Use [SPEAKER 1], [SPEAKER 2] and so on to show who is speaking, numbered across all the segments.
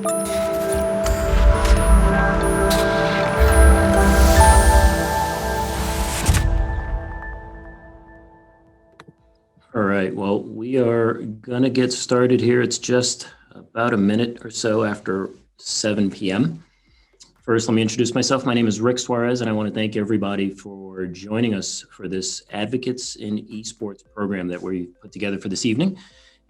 [SPEAKER 1] All right, well, we are gonna get started here. It's just about a minute or so after 7 p.m. First, let me introduce myself. My name is Rick Suarez, and I want to thank everybody for joining us for this Advocates in Esports program that we put together for this evening.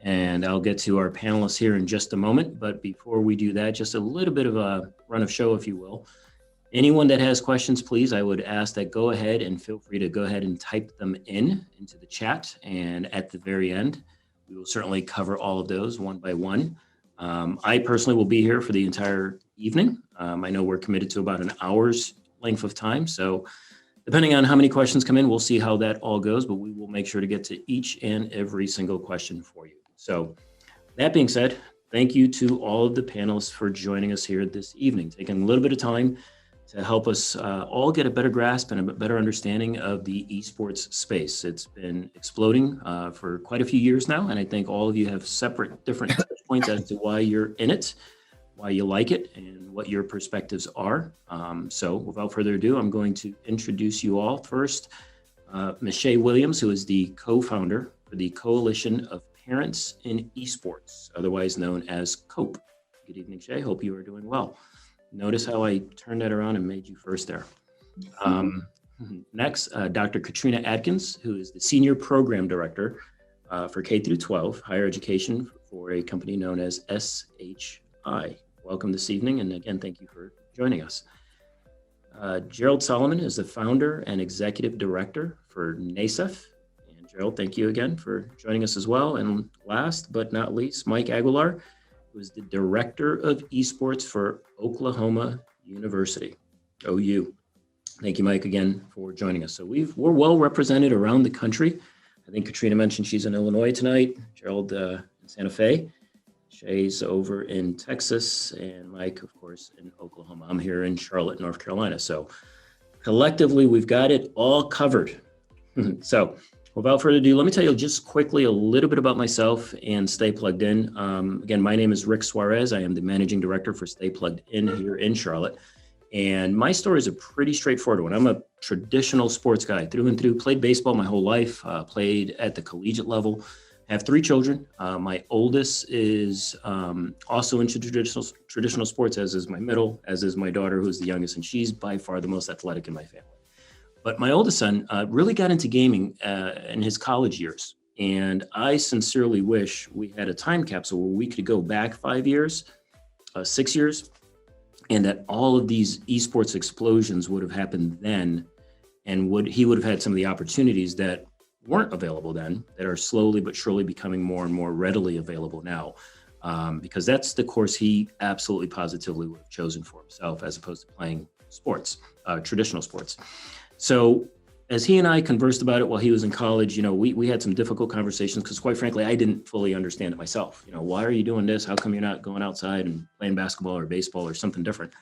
[SPEAKER 1] And I'll get to our panelists here in just a moment. But before we do that, just a little bit of a run of show, if you will. Anyone that has questions, please, I would ask that go ahead and feel free to go ahead and type them into the chat. And at the very end, we will certainly cover all of those one by one. I personally will be here for the entire evening. I know we're committed to about an hour's length of time. So depending on how many questions come in, we'll see how that all goes, but we will make sure to get to each and every single question for you. So that being said, thank you to all of the panelists for joining us here this evening, taking a little bit of time to help us all get a better grasp and a better understanding of the esports space. It's been exploding for quite a few years now, and I think all of you have separate different touch points as to why you're in it, why you like it, and what your perspectives are. So without further ado, I'm going to introduce you all. First, Ms. Shae Williams, who is the co-founder for the Coalition of Parents in Esports, otherwise known as COPE. Good evening, Shae. Hope you are doing well. Notice how I turned that around and made you first there. Next, Dr. Katrina Adkins, who is the Senior Program Director for K through 12 higher education for a company known as SHI. Welcome this evening, and again, thank you for joining us. Gerald Solomon is the founder and executive director for NASEF. And Gerald, thank you again for joining us as well. And last but not least, Mike Aguilar, who is the director of esports for Oklahoma University, OU. Thank you, Mike, again for joining us. So we're well represented around the country. I think Katrina mentioned she's in Illinois tonight, Gerald in Santa Fe, Shae's over in Texas, and Mike, of course, in Oklahoma. I'm here in Charlotte, North Carolina. So collectively, we've got it all covered. So without further ado, let me tell you just quickly a little bit about myself and Stay Plugged In. Again, my name is Rick Suarez. I am the managing director for Stay Plugged In here in Charlotte. And my story is a pretty straightforward one. I'm a traditional sports guy through and through, played baseball my whole life, played at the collegiate level. I have 3 children. My oldest is also into traditional sports, as is my middle, as is my daughter, who's the youngest, and she's by far the most athletic in my family. But my oldest son really got into gaming in his college years. And I sincerely wish we had a time capsule where we could go back 5 years, 6 years, and that all of these esports explosions would have happened then, and he would have had some of the opportunities that weren't available then, that are slowly but surely becoming more and more readily available now. Because that's the course he absolutely positively would have chosen for himself, as opposed to playing sports, traditional sports. So as he and I conversed about it while he was in college, we had some difficult conversations because, quite frankly, I didn't fully understand it myself. Why are you doing this? How come you're not going outside and playing basketball or baseball or something different?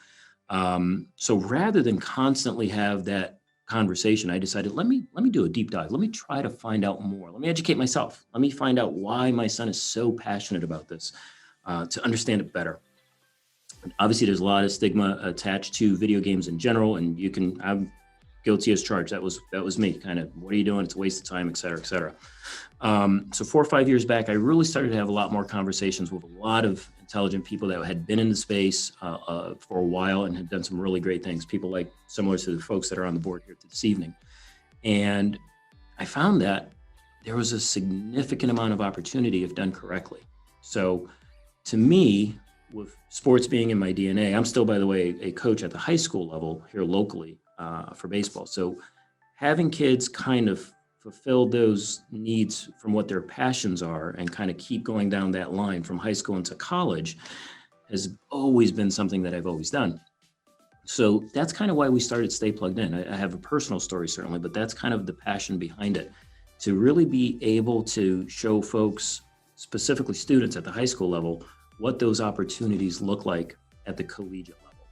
[SPEAKER 1] So rather than constantly have that conversation, I decided, let me do a deep dive. Let me try to find out more. Let me educate myself. Let me find out why my son is so passionate about this, to understand it better. Obviously, there's a lot of stigma attached to video games in general, and I'm guilty as charged. That was me, kind of, what are you doing? It's a waste of time, et cetera, et cetera. So 4 or 5 years back, I really started to have a lot more conversations with a lot of intelligent people that had been in the space for a while and had done some really great things. People similar to the folks that are on the board here this evening. And I found that there was a significant amount of opportunity if done correctly. So to me, with sports being in my DNA, I'm still, by the way, a coach at the high school level here locally for baseball. So having kids kind of fulfill those needs from what their passions are and kind of keep going down that line from high school into college has always been something that I've always done. So that's kind of why we started Stay Plugged In. I have a personal story, certainly, but that's kind of the passion behind it, to really be able to show folks, specifically students at the high school level, what those opportunities look like at the collegiate level.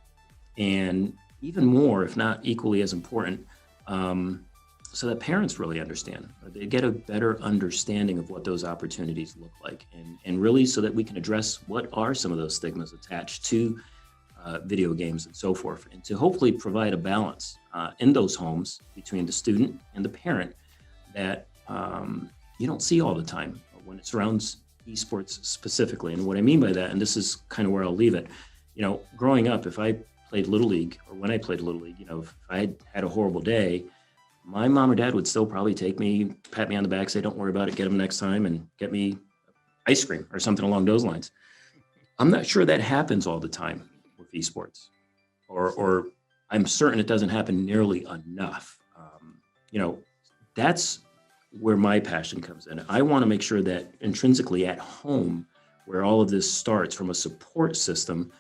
[SPEAKER 1] And even more, if not equally as important, so that parents really understand, they get a better understanding of what those opportunities look like, and really so that we can address what are some of those stigmas attached to video games and so forth, and to hopefully provide a balance in those homes between the student and the parent that you don't see all the time when it surrounds esports specifically. And what I mean by that, and this is kind of where I'll leave it, you know, growing up, if I played Little League, or when I played Little League, you know, if I had a horrible day, my mom or dad would still probably take me, pat me on the back, say, don't worry about it, get them next time, and get me ice cream or something along those lines. I'm not sure that happens all the time with esports, or I'm certain it doesn't happen nearly enough. You know, that's where my passion comes in. I want to make sure that intrinsically at home, where all of this starts from a support system,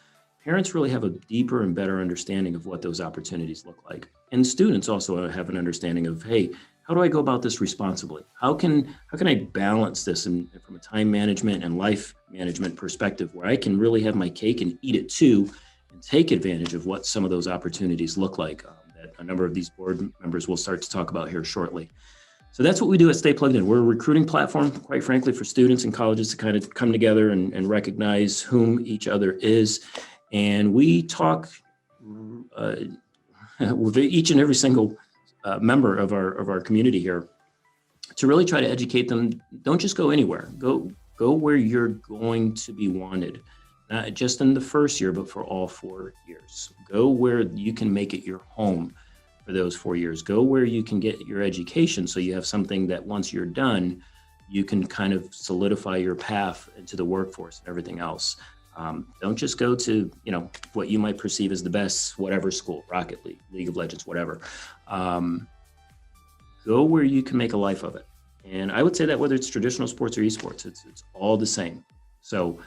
[SPEAKER 1] parents really have a deeper and better understanding of what those opportunities look like. And students also have an understanding of, hey, how do I go about this responsibly? How can I balance this from a time management and life management perspective, where I can really have my cake and eat it too, and take advantage of what some of those opportunities look like, that a number of these board members will start to talk about here shortly. So that's what we do at Stay Plugged In. We're a recruiting platform, quite frankly, for students and colleges to kind of come together and recognize whom each other is. And we talk with each and every single member of our community here to really try to educate them. Don't just go anywhere. Go where you're going to be wanted, not just in the first year, but for all 4 years. Go where you can make it your home for those 4 years. Go where you can get your education, so you have something that once you're done, you can kind of solidify your path into the workforce and everything else. Don't just go to, you know, what you might perceive as the best, whatever school, Rocket League, League of Legends, whatever. Go where you can make a life of it. And I would say that whether it's traditional sports or esports, it's all the same. So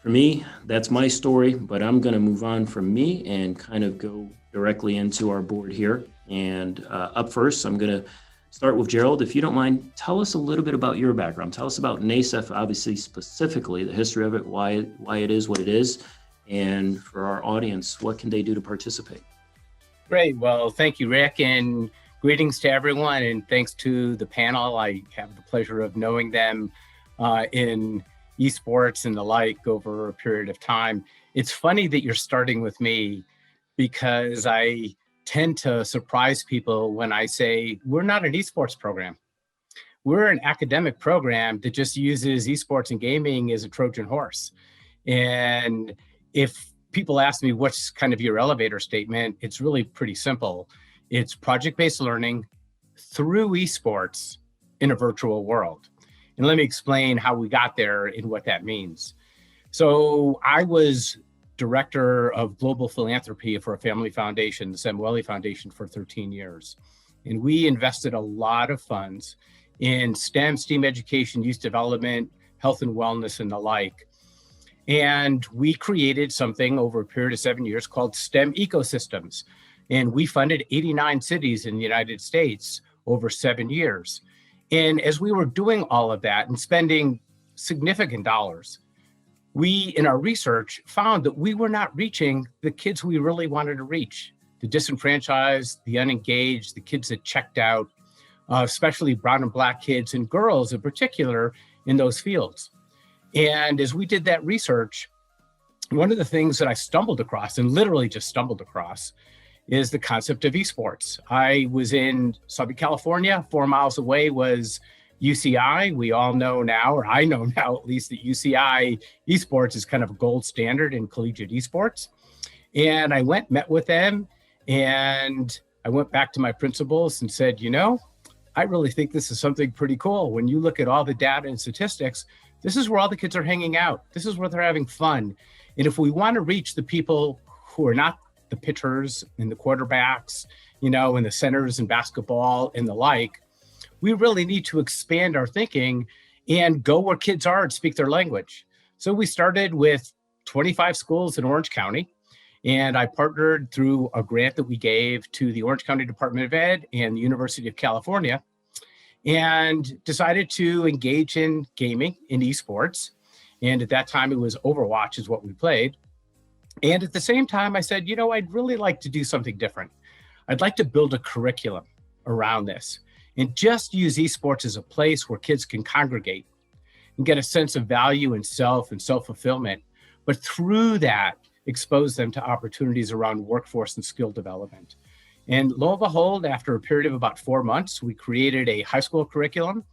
[SPEAKER 1] for me, that's my story, but I'm going to move on from me and kind of go directly into our board here. And up first, I'm going to start with Gerald. If you don't mind, tell us a little bit about your background. Tell us about NASEF, obviously, specifically, the history of it, why it is what it is, and for our audience, what can they do to participate?
[SPEAKER 2] Great. Well, thank you, Rick, and greetings to everyone, and thanks to the panel. I have the pleasure of knowing them in esports and the like over a period of time. It's funny that you're starting with me, because I tend to surprise people when I say we're not an esports program. We're an academic program that just uses esports and gaming as a Trojan horse. And if people ask me what's kind of your elevator statement, it's really pretty simple. It's project-based learning through esports in a virtual world. And let me explain how we got there and what that means. So I was director of global philanthropy for a family foundation, the Samueli Foundation, for 13 years. And we invested a lot of funds in STEM education, youth development, health and wellness, and the like. And we created something over a period of 7 years called STEM ecosystems. And we funded 89 cities in the United States over 7 years. And as we were doing all of that and spending significant dollars, we, in our research, found that we were not reaching the kids we really wanted to reach: the disenfranchised, the unengaged, the kids that checked out, especially brown and black kids and girls in particular in those fields. And as we did that research, one of the things that I stumbled across, and literally just stumbled across, is the concept of esports. I was in Southern California. 4 miles away was UCI. We all know now, or I know now at least, that UCI esports is kind of a gold standard in collegiate esports. And I met with them, and I went back to my principals and said, you know, I really think this is something pretty cool. When you look at all the data and statistics, this is where all the kids are hanging out. This is where they're having fun. And if we want to reach the people who are not the pitchers and the quarterbacks, you know, and the centers and basketball and the like, we really need to expand our thinking and go where kids are and speak their language. So we started with 25 schools in Orange County, and I partnered through a grant that we gave to the Orange County Department of Ed and the University of California, and decided to engage in gaming, in esports. And at that time, it was Overwatch is what we played. And at the same time, I said, you know, I'd really like to do something different. I'd like to build a curriculum around this. and just use esports as a place where kids can congregate and get a sense of value in self and self-fulfillment, but through that, expose them to opportunities around workforce and skill development. And lo and behold, after a period of about 4 months, we created a high school curriculum,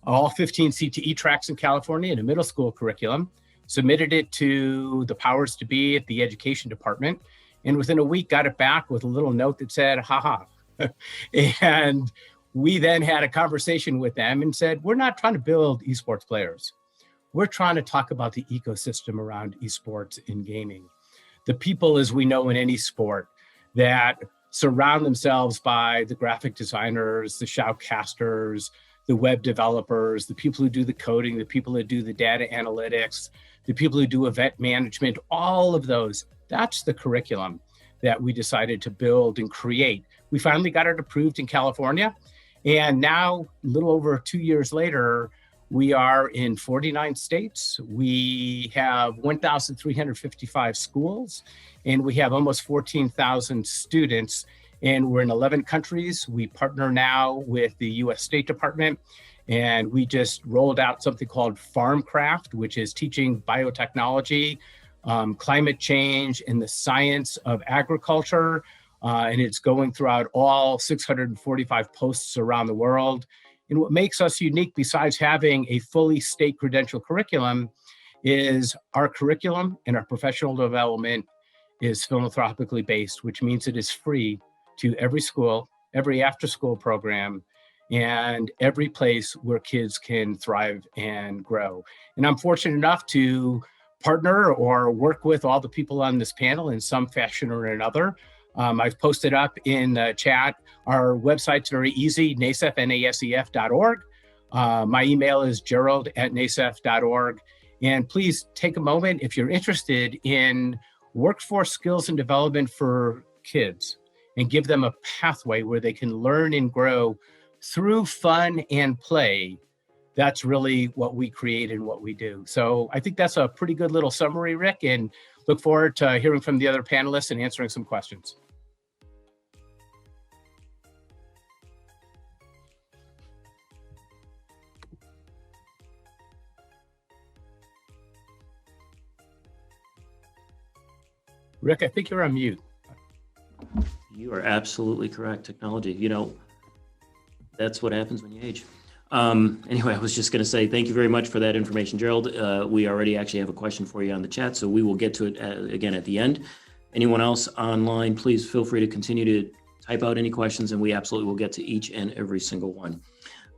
[SPEAKER 2] all 15 CTE tracks in California, and a middle school curriculum, submitted it to the powers to be at the education department, and within a week got it back with a little note that said, haha. And we then had a conversation with them and said, we're not trying to build esports players. We're trying to talk about the ecosystem around esports in gaming. The people, as we know in any sport, that surround themselves by the graphic designers, the shoutcasters, the web developers, the people who do the coding, the people who do the data analytics, the people who do event management, all of those. That's the curriculum that we decided to build and create. We finally got it approved in California. And now, a little over 2 years later, we are in 49 states. We have 1,355 schools, and we have almost 14,000 students, and we're in 11 countries. We partner now with the US State Department, and we just rolled out something called FarmCraft, which is teaching biotechnology, climate change, and the science of agriculture. And it's going throughout all 645 posts around the world. And what makes us unique, besides having a fully state credential curriculum, is our curriculum and our professional development is philanthropically based, which means it is free to every school, every after-school program, and every place where kids can thrive and grow. And I'm fortunate enough to partner or work with all the people on this panel in some fashion or another. I've posted up in the chat. Our website's very easy, NASEF, NASEF.org. My email is Gerald@nasef.org. And please take a moment if you're interested in workforce skills and development for kids, and give them a pathway where they can learn and grow through fun and play. That's really what we create and what we do. So I think that's a pretty good little summary, Rick, and look forward to hearing from the other panelists and answering some questions. Rick, I think you're on mute.
[SPEAKER 1] You are absolutely correct. Technology, that's what happens when you age. Anyway, I was just going to say thank you very much for that information, Gerald. We already actually have a question for you on the chat, so we will get to it again at the end. Anyone else online, please feel free to continue to type out any questions, and we absolutely will get to each and every single one.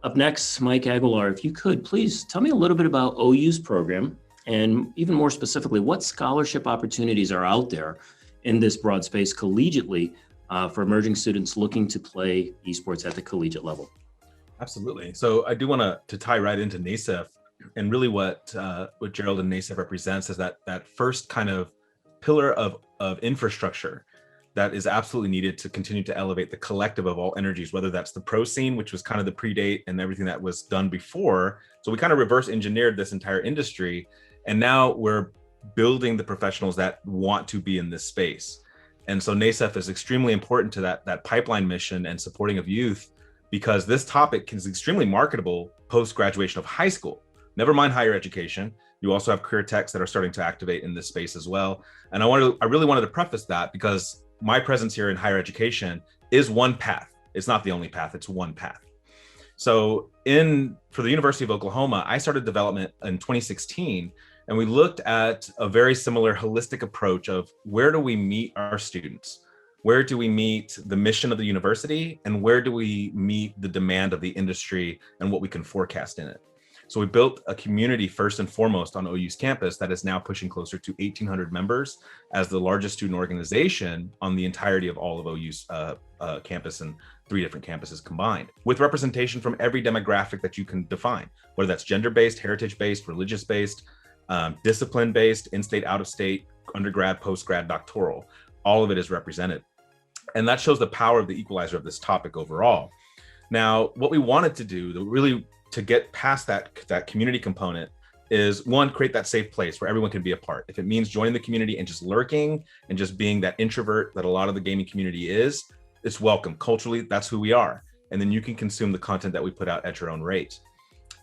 [SPEAKER 1] Up next, Mike Aguilar, if you could, please tell me a little bit about OU's program, and even more specifically, what scholarship opportunities are out there in this broad space collegiately for emerging students looking to play esports at the collegiate level?
[SPEAKER 3] Absolutely. So I do want to tie right into NASEF, and really what Gerald and NASEF represents is that first kind of pillar of infrastructure that is absolutely needed to continue to elevate the collective of all energies, whether that's the pro scene, which was kind of the predate and everything that was done before. So we kind of reverse engineered this entire industry, and now we're building the professionals that want to be in this space. And so NASEF is extremely important to that pipeline mission and supporting of youth, because this topic is extremely marketable post-graduation of high school. Never mind higher education. You also have career techs that are starting to activate in this space as well. And I really wanted to preface that because my presence here in higher education is one path. It's not the only path, it's one path. So for the University of Oklahoma, I started development in 2016, and we looked at a very similar holistic approach of where do we meet our students? Where do we meet the mission of the university, and where do we meet the demand of the industry and what we can forecast in it? So we built a community first and foremost on OU's campus that is now pushing closer to 1,800 members as the largest student organization on the entirety of all of OU's campus and 3 different campuses combined, with representation from every demographic that you can define, whether that's gender-based, heritage-based, religious-based, discipline-based, in-state, out-of-state, undergrad, post-grad, doctoral. All of it is represented. And that shows the power of the equalizer of this topic overall. Now, what we wanted to do to get past that community component is, one, create that safe place where everyone can be a part. If it means joining the community and just lurking and just being that introvert that a lot of the gaming community is, it's welcome. Culturally, that's who we are. and then you can consume the content that we put out at your own rate.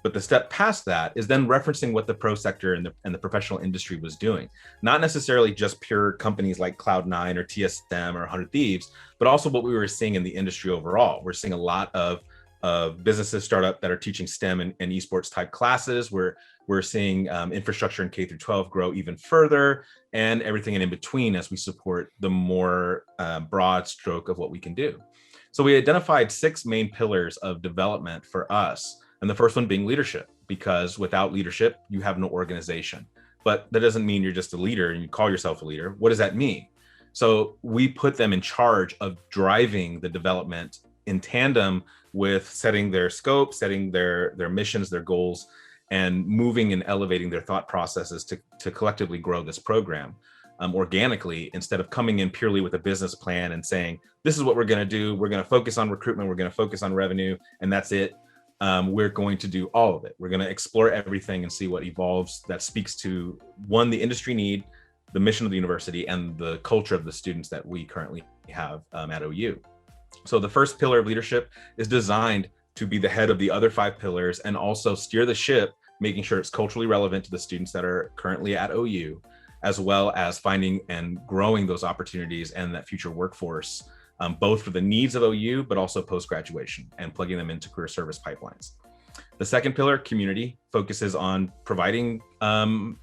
[SPEAKER 3] But the step past that is then referencing what the pro sector and the professional industry was doing. Not necessarily just pure companies like Cloud9 or TSM or 100 Thieves, but also what we were seeing in the industry overall. We're seeing a lot of businesses start up that are teaching STEM and esports type classes. We're seeing infrastructure in K through 12 grow even further, and everything in between as we support the more broad stroke of what we can do. So we identified 6 main pillars of development for us. And the first one being leadership, because without leadership, you have no organization. But that doesn't mean you're just a leader and you call yourself a leader. What does that mean? So we put them in charge of driving the development in tandem with setting their scope, setting their missions, their goals, and moving and elevating their thought processes to collectively grow this program organically, instead of coming in purely with a business plan and saying, this is what we're going to do. We're going to focus on recruitment. We're going to focus on revenue, and that's it. We're going to do all of it. We're going to explore everything and see what evolves that speaks to, one, the industry need, the mission of the university, and the culture of the students that we currently have at OU. So the first pillar of leadership is designed to be the head of the other 5 pillars and also steer the ship, making sure it's culturally relevant to the students that are currently at OU, as well as finding and growing those opportunities and that future workforce, both for the needs of OU, but also post-graduation, and plugging them into career service pipelines. The second pillar, community, focuses on providing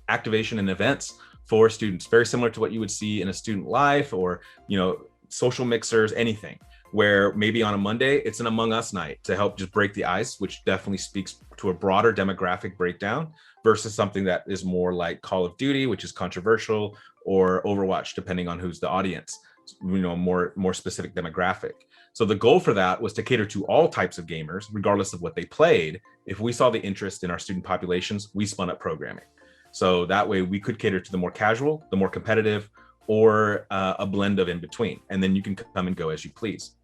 [SPEAKER 3] activation and events for students, very similar to what you would see in a student life or, social mixers, anything, where maybe on a Monday, it's an Among Us night to help just break the ice, which definitely speaks to a broader demographic breakdown versus something that is more like Call of Duty, which is controversial, or Overwatch, depending on who's the audience. More specific demographic. So the goal for that was to cater to all types of gamers, regardless of what they played. If we saw the interest in our student populations, we spun up programming. So that way we could cater to the more casual, the more competitive, or a blend of in between. And then you can come and go as you please.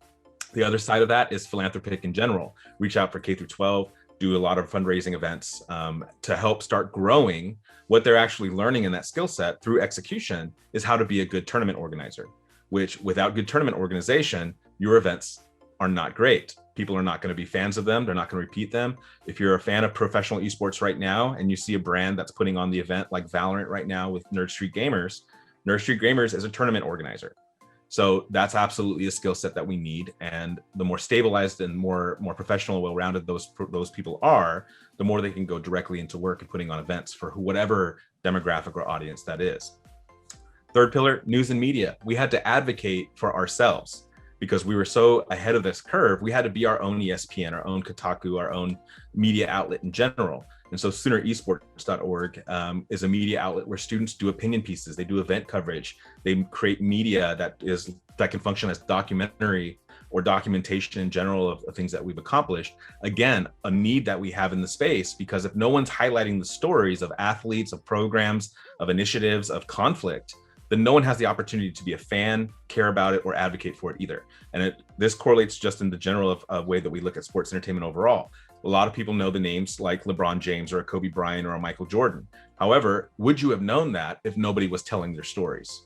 [SPEAKER 3] The other side of that is philanthropic in general. Reach out for K through 12, do a lot of fundraising events to help start growing what they're actually learning in that skill set through execution is how to be a good tournament organizer. Which without good tournament organization, your events are not great. People are not going to be fans of them. They're not going to repeat them. If you're a fan of professional esports right now, and you see a brand that's putting on the event like Valorant right now with Nerd Street Gamers is a tournament organizer. So that's absolutely a skill set that we need. And the more stabilized and more professional, well-rounded those people are, the more they can go directly into work and putting on events for whatever demographic or audience that is. Third pillar, news and media. We had to advocate for ourselves because we were so ahead of this curve. We had to be our own ESPN, our own Kotaku, our own media outlet in general. And so SoonerEsports.org is a media outlet where students do opinion pieces, they do event coverage, they create media that can function as documentary or documentation in general of things that we've accomplished. Again, a need that we have in the space, because if no one's highlighting the stories of athletes, of programs, of initiatives, of conflict, then no one has the opportunity to be a fan, care about it, or advocate for it either. And this correlates just in the general of way that we look at sports entertainment overall. A lot of people know the names like LeBron James or a Kobe Bryant or a Michael Jordan. However, would you have known that if nobody was telling their stories?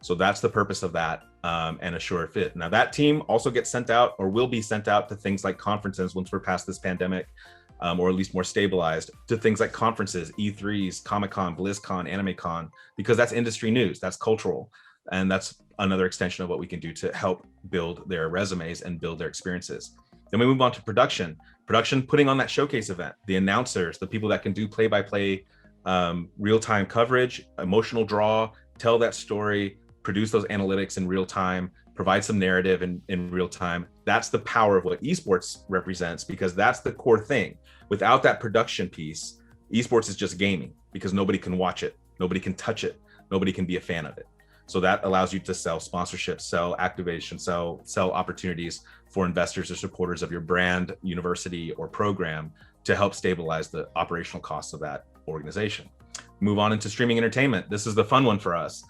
[SPEAKER 3] So that's the purpose of that and a sure fit. Now that team also gets sent out or will be sent out to things like conferences once we're past this pandemic, or at least more stabilized, to things like conferences, E3s, Comic-Con, BlizzCon, AnimeCon, because that's industry news, that's cultural. And that's another extension of what we can do to help build their resumes and build their experiences. Then we move on to production. Production, putting on that showcase event, the announcers, the people that can do play-by-play, real-time coverage, emotional draw, tell that story, produce those analytics in real time, provide some narrative in real time. That's the power of what esports represents, because that's the core thing. Without that production piece, esports is just gaming, because nobody can watch it, nobody can touch it, nobody can be a fan of it. So that allows you to sell sponsorships, sell activation, sell opportunities for investors or supporters of your brand, university, or program to help stabilize the operational costs of that organization. Move on into streaming entertainment. This is the fun one for us.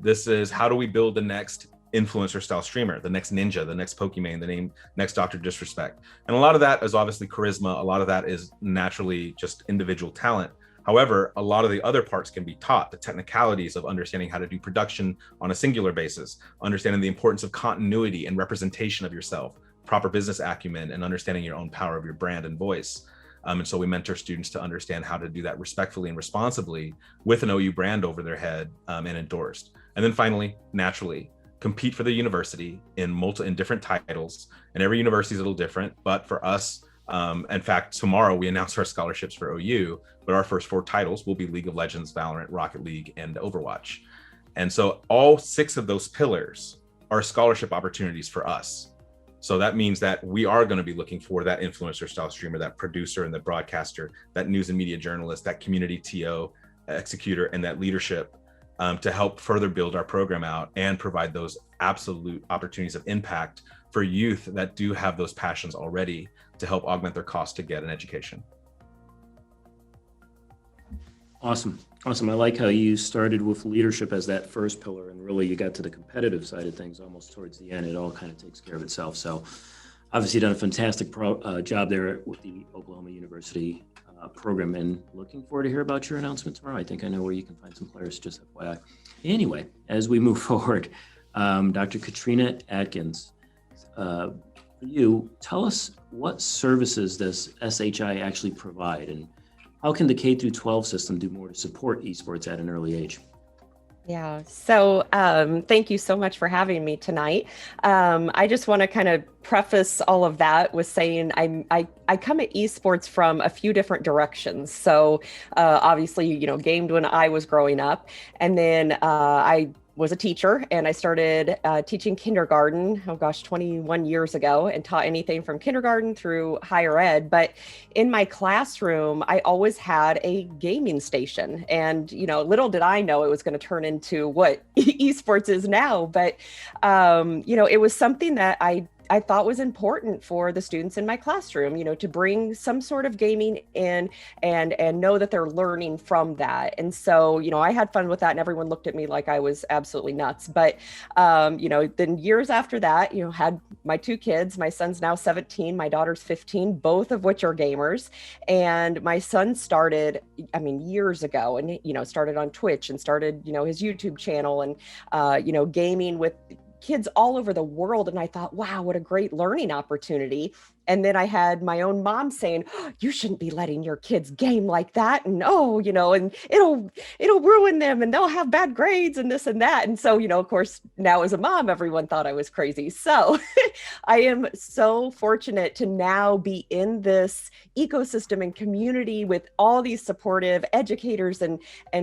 [SPEAKER 3] This is how do we build the next influencer style streamer, the next Ninja, the next Pokimane, the next Dr. Disrespect. And a lot of that is obviously charisma. A lot of that is naturally just individual talent. However, a lot of the other parts can be taught, the technicalities of understanding how to do production on a singular basis, understanding the importance of continuity and representation of yourself, proper business acumen and understanding your own power of your brand and voice. And so we mentor students to understand how to do that respectfully and responsibly with an OU brand over their head and endorsed. And then finally, naturally, compete for the university in different titles. And every university is a little different, but for us, in fact, tomorrow we announce our scholarships for OU, but our first 4 titles will be League of Legends, Valorant, Rocket League, and Overwatch. And so all 6 of those pillars are scholarship opportunities for us. So that means that we are going to be looking for that influencer style streamer, that producer and the broadcaster, that news and media journalist, that community TO, executor, and that leadership to help further build our program out and provide those absolute opportunities of impact for youth that do have those passions already to help augment their cost to get an education.
[SPEAKER 1] Awesome. Awesome. I like how you started with leadership as that first pillar, and really you got to the competitive side of things almost towards the end. It all kind of takes care of itself. So obviously done a fantastic job there with the Oklahoma University program, and looking forward to hear about your announcement tomorrow. I think I know where you can find some players, just FYI. Anyway, as we move forward, Dr. Katrina Adkins, you tell us what services does SHI actually provide, and how can the K through 12 system do more to support esports at an early age?
[SPEAKER 4] Yeah, so thank you so much for having me tonight. I just want to kind of preface all of that with saying I come at esports from a few different directions. So obviously, gamed when I was growing up, and then I was a teacher, and I started teaching kindergarten, 21 years ago, and taught anything from kindergarten through higher ed. But in my classroom, I always had a gaming station, and little did I know it was going to turn into what esports is now. But it was something that I thought was important for the students in my classroom, to bring some sort of gaming in and know that they're learning from that. And so, I had fun with that, and everyone looked at me like I was absolutely nuts. But, then years after that, had my 2 kids. My son's now 17, my daughter's 15, both of which are gamers. And my son started, years ago, and, started on Twitch and started, his YouTube channel and, gaming with kids all over the world. And I thought, wow, what a great learning opportunity. And then I had my own mom saying, oh, you shouldn't be letting your kids game like that. And and it'll ruin them, and they'll have bad grades and this and that. And so, of course, now as a mom, everyone thought I was crazy. So I am so fortunate to now be in this ecosystem and community with all these supportive educators and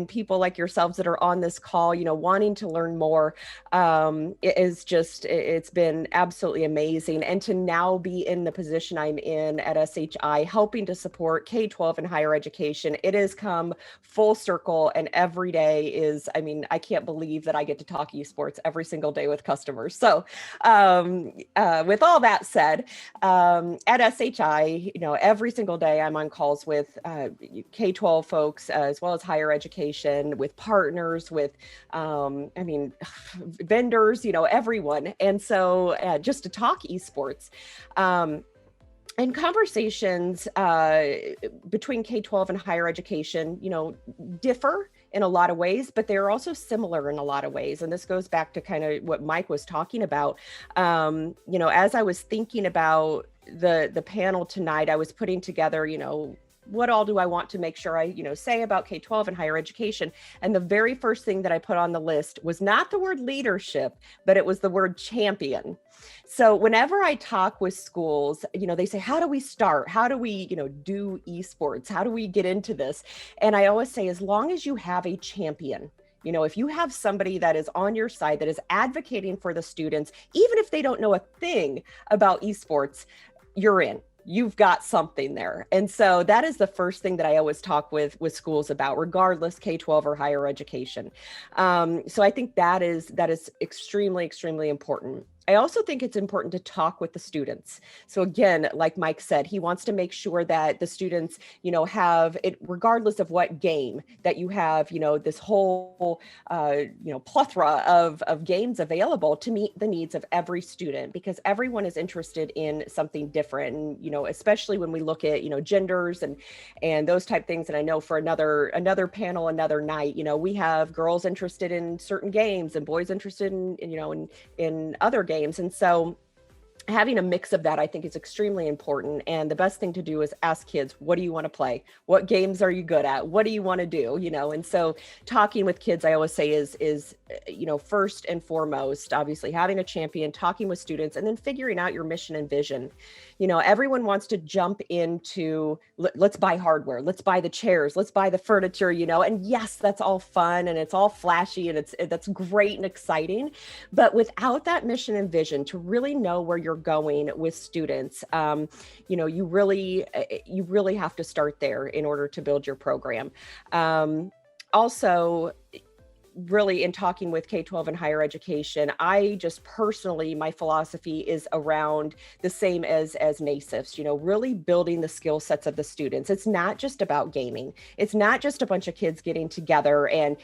[SPEAKER 4] people like yourselves that are on this call, wanting to learn more. It's been absolutely amazing. And to now be in the position I'm in at SHI, helping to support K-12 and higher education, it has come full circle. And every day is, I can't believe that I get to talk esports every single day with customers. So with all that said, at SHI, every single day I'm on calls with K-12 folks, as well as higher education, with partners, with, vendors, everyone. And so just to talk esports, and conversations between K-12 and higher education, differ in a lot of ways, but they're also similar in a lot of ways. And this goes back to kind of what Mike was talking about. As I was thinking about the panel tonight, I was putting together, what all do I want to make sure I, say about K-12 and higher education? And the very first thing that I put on the list was not the word leadership, but it was the word champion. So whenever I talk with schools, they say, how do we start? How do we, do esports? How do we get into this? And I always say, as long as you have a champion, if you have somebody that is on your side, that is advocating for the students, even if they don't know a thing about esports, you're in. You've got something there. And so that is the first thing that I always talk with schools about, regardless K-12 or higher education. So I think that is extremely, extremely important. I also think it's important to talk with the students. So again, like Mike said, he wants to make sure that the students, have it, regardless of what game, that you have, this whole, plethora of games available to meet the needs of every student, because everyone is interested in something different. And, especially when we look at, genders and those type things. And I know for another panel, another night, we have girls interested in certain games and boys interested in other games. And so having a mix of that, I think, is extremely important. And the best thing to do is ask kids, what do you want to play? What games are you good at? What do you want to do? And so talking with kids, I always say is first and foremost, obviously having a champion, talking with students, and then figuring out your mission and vision. Everyone wants to jump into, let's buy hardware, let's buy the chairs, let's buy the furniture, and yes, that's all fun and it's all flashy and that's great and exciting. But without that mission and vision to really know where you're going with students, you really have to start there in order to build your program. Also, really, in talking with K-12 and higher education, I just personally, my philosophy is around the same as NASEF's, really building the skill sets of the students. It's not just about gaming. It's not just a bunch of kids getting together and,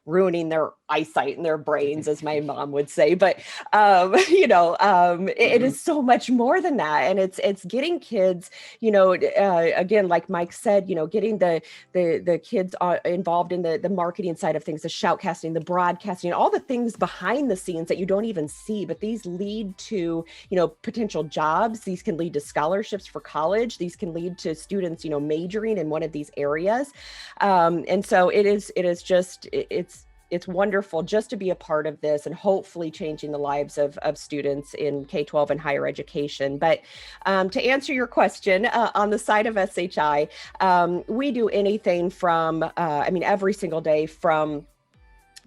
[SPEAKER 4] ruining their eyesight and their brains, as my mom would say. But, it is so much more than that. And it's getting kids, again, like Mike said, getting the kids involved in the marketing side of things, the shoutcasting, the broadcasting, all the things behind the scenes that you don't even see, but these lead to, potential jobs. These can lead to scholarships for college. These can lead to students, majoring in one of these areas. And so it's wonderful just to be a part of this and hopefully changing the lives of students in K-12 and higher education. But to answer your question, on the side of SHI, we do anything from, every single day, from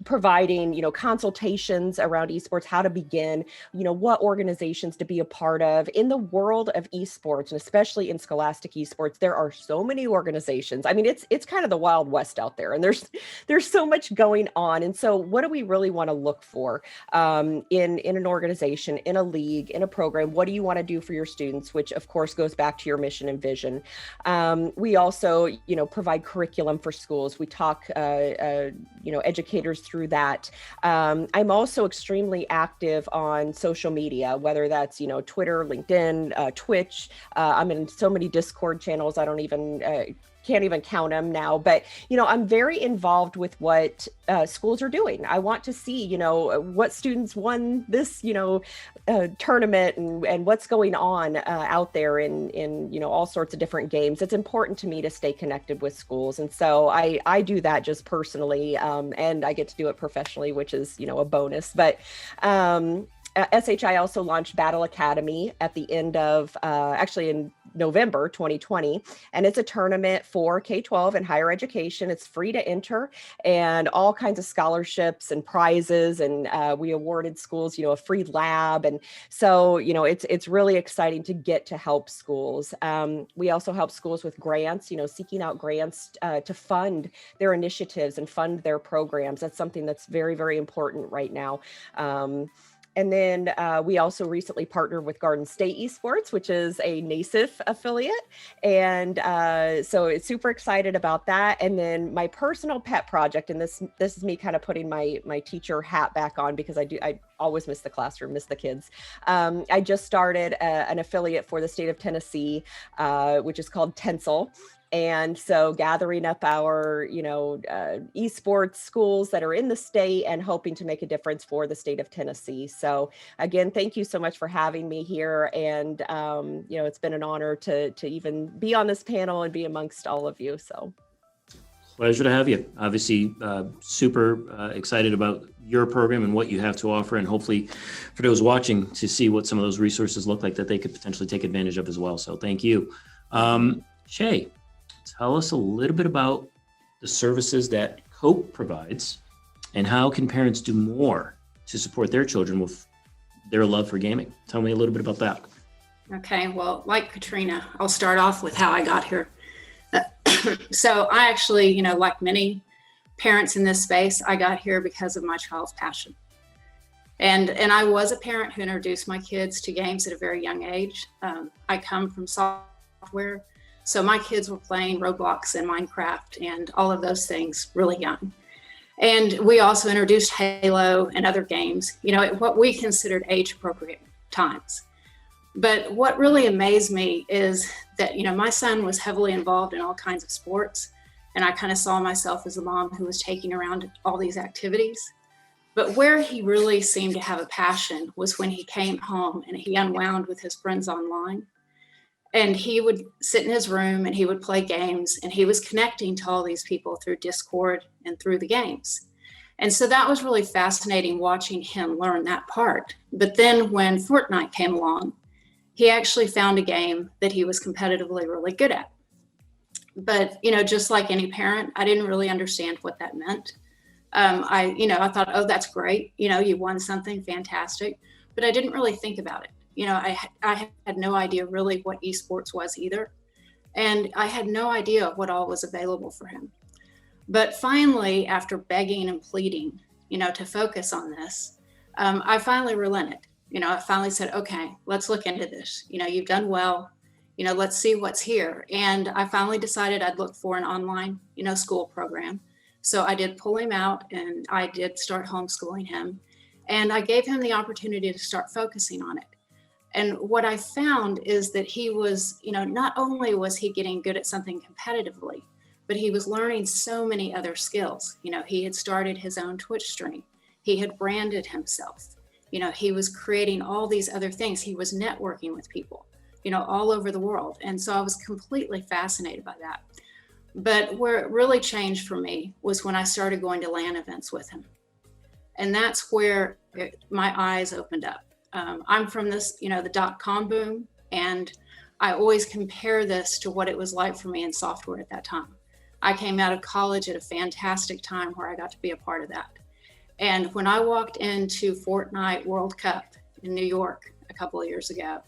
[SPEAKER 4] providing, consultations around esports, how to begin, what organizations to be a part of. In the world of esports, and especially in scholastic esports, there are so many organizations. It's kind of the Wild West out there, and there's so much going on. And so what do we really want to look for in an organization, in a league, in a program? What do you want to do for your students? Which of course goes back to your mission and vision. We also, provide curriculum for schools. We talk, educators through that. I'm also extremely active on social media, whether that's, Twitter, LinkedIn, Twitch. I'm in so many Discord channels. I don't even, can't even count them now, but, I'm very involved with what schools are doing. I want to see, what students won this, tournament and what's going on out there in all sorts of different games. It's important to me to stay connected with schools. And so I do that just personally, and I get to do it professionally, which is, a bonus. But SHI also launched Battle Academy at the end of, actually in November 2020. And it's a tournament for K-12 and higher education. It's free to enter and all kinds of scholarships and prizes. And we awarded schools, a free lab. And so, it's really exciting to get to help schools. We also help schools with grants, seeking out grants to fund their initiatives and fund their programs. That's something that's very, very important right now. And then we also recently partnered with Garden State Esports, which is a NASEF affiliate. And so it's super excited about that. And then my personal pet project, and this is me kind of putting my teacher hat back on, because I always miss the classroom, miss the kids. I just started an affiliate for the state of Tennessee, which is called Tencel. And so gathering up our, esports schools that are in the state and hoping to make a difference for the state of Tennessee. So again, thank you so much for having me here. And, it's been an honor to even be on this panel and be amongst all of you. So
[SPEAKER 1] pleasure to have you. Obviously, super excited about your program and what you have to offer, and hopefully for those watching to see what some of those resources look like that they could potentially take advantage of as well. So thank you. Shae, tell us a little bit about the services that COPE provides and how can parents do more to support their children with their love for gaming. Tell me a little bit about that.
[SPEAKER 5] Okay, well, like Katrina, I'll start off with how I got here. So I actually, like many parents in this space, I got here because of my child's passion. And I was a parent who introduced my kids to games at a very young age. I come from software, so my kids were playing Roblox and Minecraft and all of those things really young. And we also introduced Halo and other games, at what we considered age-appropriate times. But what really amazed me is that, my son was heavily involved in all kinds of sports, and I kind of saw myself as a mom who was taking around all these activities. But where he really seemed to have a passion was when he came home and he unwound with his friends online. And he would sit in his room and he would play games, and he was connecting to all these people through Discord and through the games. And so that was really fascinating watching him learn that part. But then when Fortnite came along, he actually found a game that he was competitively really good at. But, just like any parent, I didn't really understand what that meant. I thought, oh, that's great. You won something fantastic, but I didn't really think about it. I had no idea really what esports was either. And I had no idea what all was available for him. But finally, after begging and pleading, to focus on this, I finally relented. I finally said, okay, let's look into this. You've done well. Let's see what's here. And I finally decided I'd look for an online, school program. So I did pull him out and I did start homeschooling him. And I gave him the opportunity to start focusing on it. And what I found is that he was, not only was he getting good at something competitively, but he was learning so many other skills. He had started his own Twitch stream. He had branded himself. He was creating all these other things. He was networking with people, all over the world. And so I was completely fascinated by that. But where it really changed for me was when I started going to LAN events with him. And that's where my eyes opened up. I'm from this, the .com boom, and I always compare this to what it was like for me in software at that time. I came out of college at a fantastic time where I got to be a part of that. And when I walked into Fortnite World Cup in New York a couple of years ago,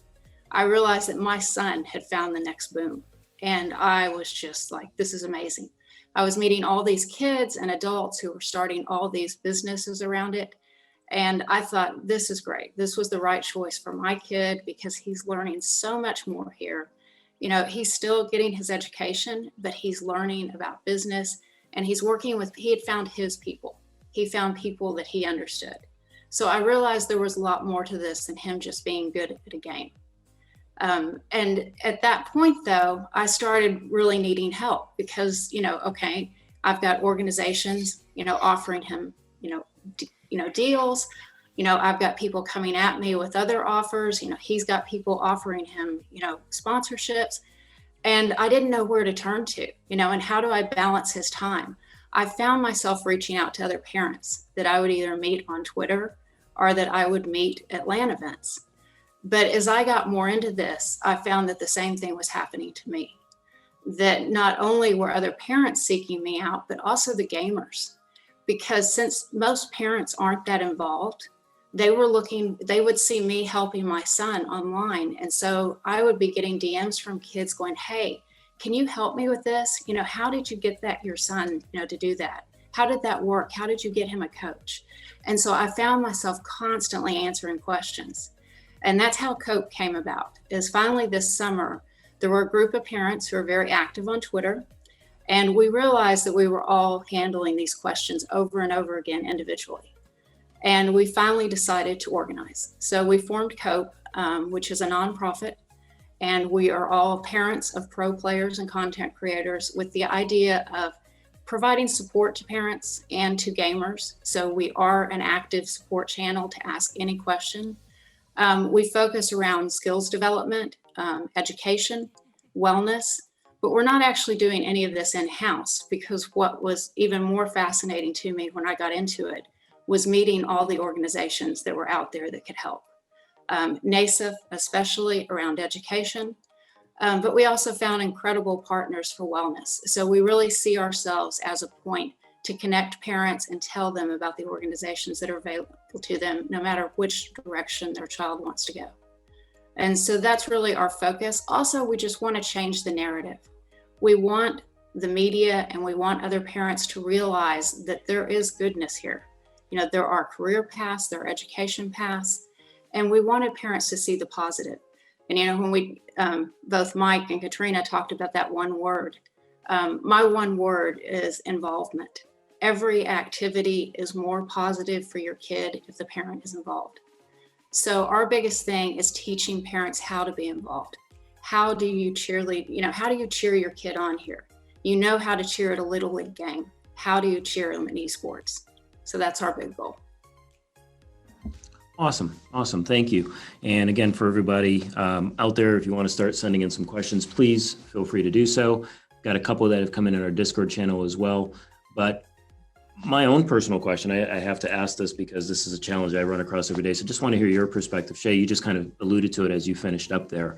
[SPEAKER 5] I realized that my son had found the next boom. And I was just like, this is amazing. I was meeting all these kids and adults who were starting all these businesses around it. And I thought, this is great. This was the right choice for my kid because he's learning so much more here. He's still getting his education, but he's learning about business, and he had found his people. He found people that he understood. So I realized there was a lot more to this than him just being good at a game. And at that point, though, I started really needing help because, okay, I've got organizations, offering him, deals. I've got people coming at me with other offers. He's got people offering him, sponsorships. And I didn't know where to turn to, and how do I balance his time? I found myself reaching out to other parents that I would either meet on Twitter or that I would meet at LAN events. But as I got more into this, I found that the same thing was happening to me, that not only were other parents seeking me out, but also the gamers. Because since most parents aren't that involved, they would see me helping my son online. And so I would be getting DMs from kids going, hey, can you help me with this? How did you get your son, to do that? How did that work? How did you get him a coach? And so I found myself constantly answering questions. And that's how COPE came about, is finally this summer, there were a group of parents who are very active on Twitter. And we realized that we were all handling these questions over and over again individually. And we finally decided to organize. So we formed COPE, which is a nonprofit. And we are all parents of pro players and content creators with the idea of providing support to parents and to gamers. So we are an active support channel to ask any question. We focus around skills development, education, wellness, but we're not actually doing any of this in-house because what was even more fascinating to me when I got into it was meeting all the organizations that were out there that could help. NASEF, especially around education, but we also found incredible partners for wellness. So we really see ourselves as a point to connect parents and tell them about the organizations that are available to them, no matter which direction their child wants to go. And so that's really our focus. Also, we just want to change the narrative. We want the media and we want other parents to realize that there is goodness here. There are career paths, there are education paths, and we wanted parents to see the positive. And when we, both Mike and Katrina talked about that one word, my one word is involvement. Every activity is more positive for your kid if the parent is involved. So our biggest thing is teaching parents how to be involved. How do you cheerlead? How do you cheer your kid on here? How to cheer at a Little League game. How do you cheer them in esports? So that's our big goal.
[SPEAKER 1] Awesome. Awesome. Thank you. And again, for everybody out there, if you want to start sending in some questions, please feel free to do so. Got a couple that have come in our Discord channel as well. But my own personal question, I have to ask this because this is a challenge I run across every day. So just want to hear your perspective. Shae, you just kind of alluded to it as you finished up there.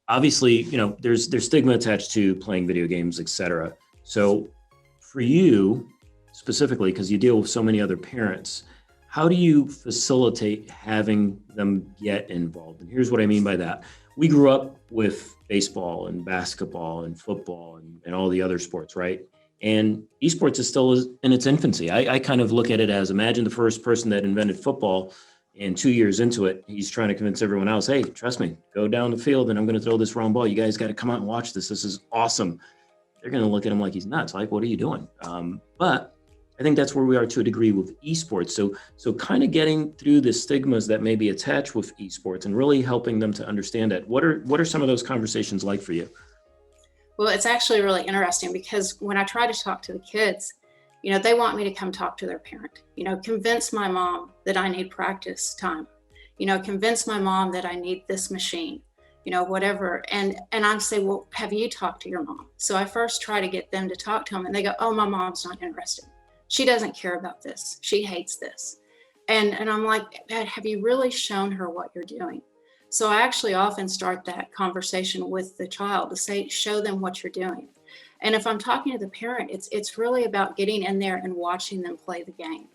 [SPEAKER 1] Obviously, there's stigma attached to playing video games, et cetera. So for you specifically, because you deal with so many other parents, how do you facilitate having them get involved? And here's what I mean by that. We grew up with baseball and basketball and football and all the other sports, right? And esports is still in its infancy. I kind of look at it as, imagine the first person that invented football, and 2 years into it, he's trying to convince everyone else, hey, trust me, go down the field and I'm going to throw this round ball. You guys got to come out and watch this. This is awesome. They're going to look at him like he's nuts. Like, what are you doing? But I think that's where we are to a degree with esports. So kind of getting through the stigmas that may be attached with esports and really helping them to understand that. What are some of those conversations like for you?
[SPEAKER 5] Well, it's actually really interesting because when I try to talk to the kids, they want me to come talk to their parent, convince my mom that I need practice time, convince my mom that I need this machine, whatever. And I say, well, have you talked to your mom? So I first try to get them to talk to them, and they go, oh, my mom's not interested. She doesn't care about this. She hates this. And I'm like, Dad, have you really shown her what you're doing? So I actually often start that conversation with the child to say, show them what you're doing. And if I'm talking to the parent, it's really about getting in there and watching them play the game,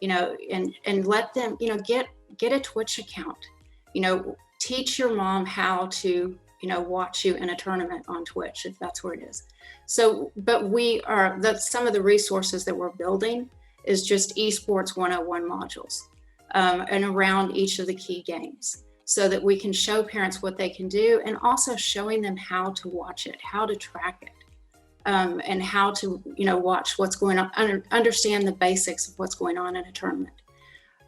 [SPEAKER 5] and let them, get a Twitch account, teach your mom how to, watch you in a tournament on Twitch, if that's where it is. So, but some of the resources that we're building is just Esports 101 modules and around each of the key games, so that we can show parents what they can do, and also showing them how to watch it, how to track it, and how to, watch what's going on, understand the basics of what's going on in a tournament.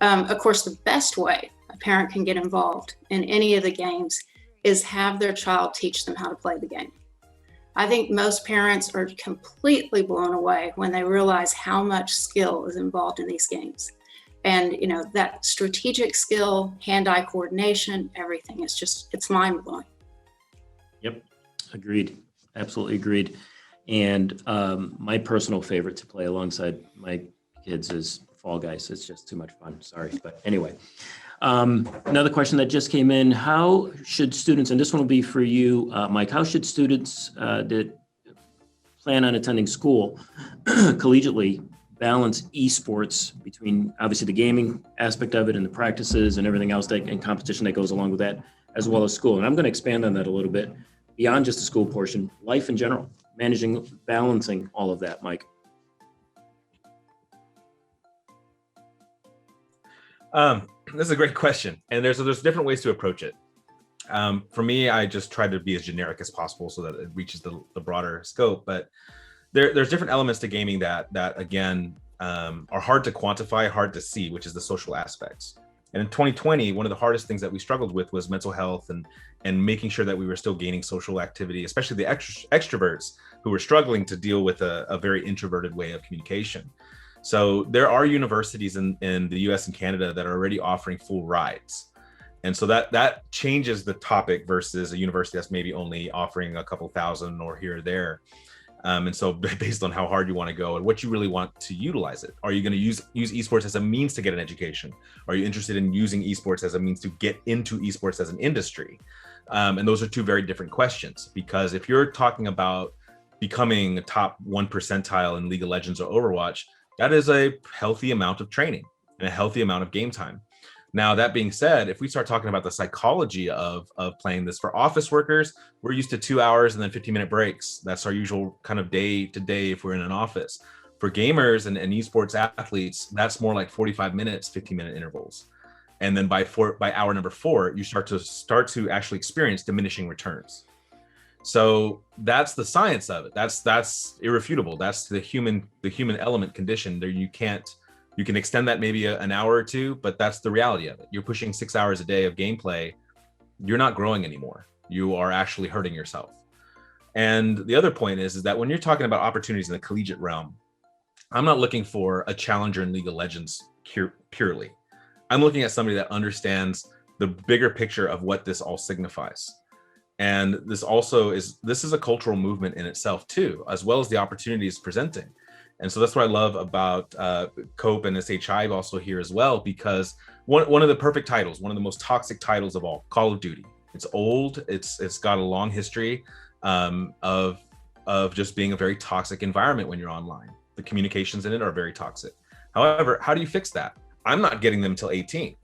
[SPEAKER 5] Of course, the best way a parent can get involved in any of the games is have their child teach them how to play the game. I think most parents are completely blown away when they realize how much skill is involved in these games. And, that strategic skill, hand-eye coordination, everything is it's mind-blowing.
[SPEAKER 1] Yep, agreed. Absolutely agreed. And my personal favorite to play alongside my kids is Fall Guys. It's just too much fun. Sorry. But anyway, another question that just came in. How should students, and this one will be for you, Mike, how should students that plan on attending school collegiately balance esports between obviously the gaming aspect of it and the practices and everything else and competition that goes along with that, as well as school? And I'm going to expand on that a little bit beyond just the school portion, life in general, balancing all of that, Mike.
[SPEAKER 3] This is a great question, and there's different ways to approach it. For me, I just try to be as generic as possible so that it reaches the broader scope. But there's different elements to gaming that again are hard to quantify, hard to see, which is the social aspects. And in 2020, one of the hardest things that we struggled with was mental health and making sure that we were still gaining social activity, especially the extroverts who were struggling to deal with a very introverted way of communication. So there are universities in the US and Canada that are already offering full rides. And so that changes the topic versus a university that's maybe only offering a couple thousand or here or there. And so based on how hard you want to go and what you really want to utilize it. Are you going to use esports as a means to get an education? Are you interested in using esports as a means to get into esports as an industry? And those are two very different questions, because if you're talking about becoming a top 1 percentile in League of Legends or Overwatch, that is a healthy amount of training and a healthy amount of game time. Now, that being said, if we start talking about the psychology of playing this, for office workers, we're used to 2 hours and then 15-minute breaks. That's our usual kind of day to day if we're in an office. For gamers and esports athletes, that's more like 45 minutes, 15-minute intervals. And then by hour number 4, you start to actually experience diminishing returns. So that's the science of it. That's irrefutable. That's the human element condition. There you can extend that maybe an hour or two, but that's the reality of it. You're pushing 6 hours a day of gameplay. You're not growing anymore. You are actually hurting yourself. And the other point is that when you're talking about opportunities in the collegiate realm, I'm not looking for a challenger in League of Legends purely. I'm looking at somebody that understands the bigger picture of what this all signifies. And this is a cultural movement in itself too, as well as the opportunities presenting. And so that's what I love about COPE and SHI also here as well, because one of the perfect titles, one of the most toxic titles of all, Call of Duty. It's old, it's got a long history of just being a very toxic environment when you're online. The communications in it are very toxic. However, how do you fix that? I'm not getting them until 18.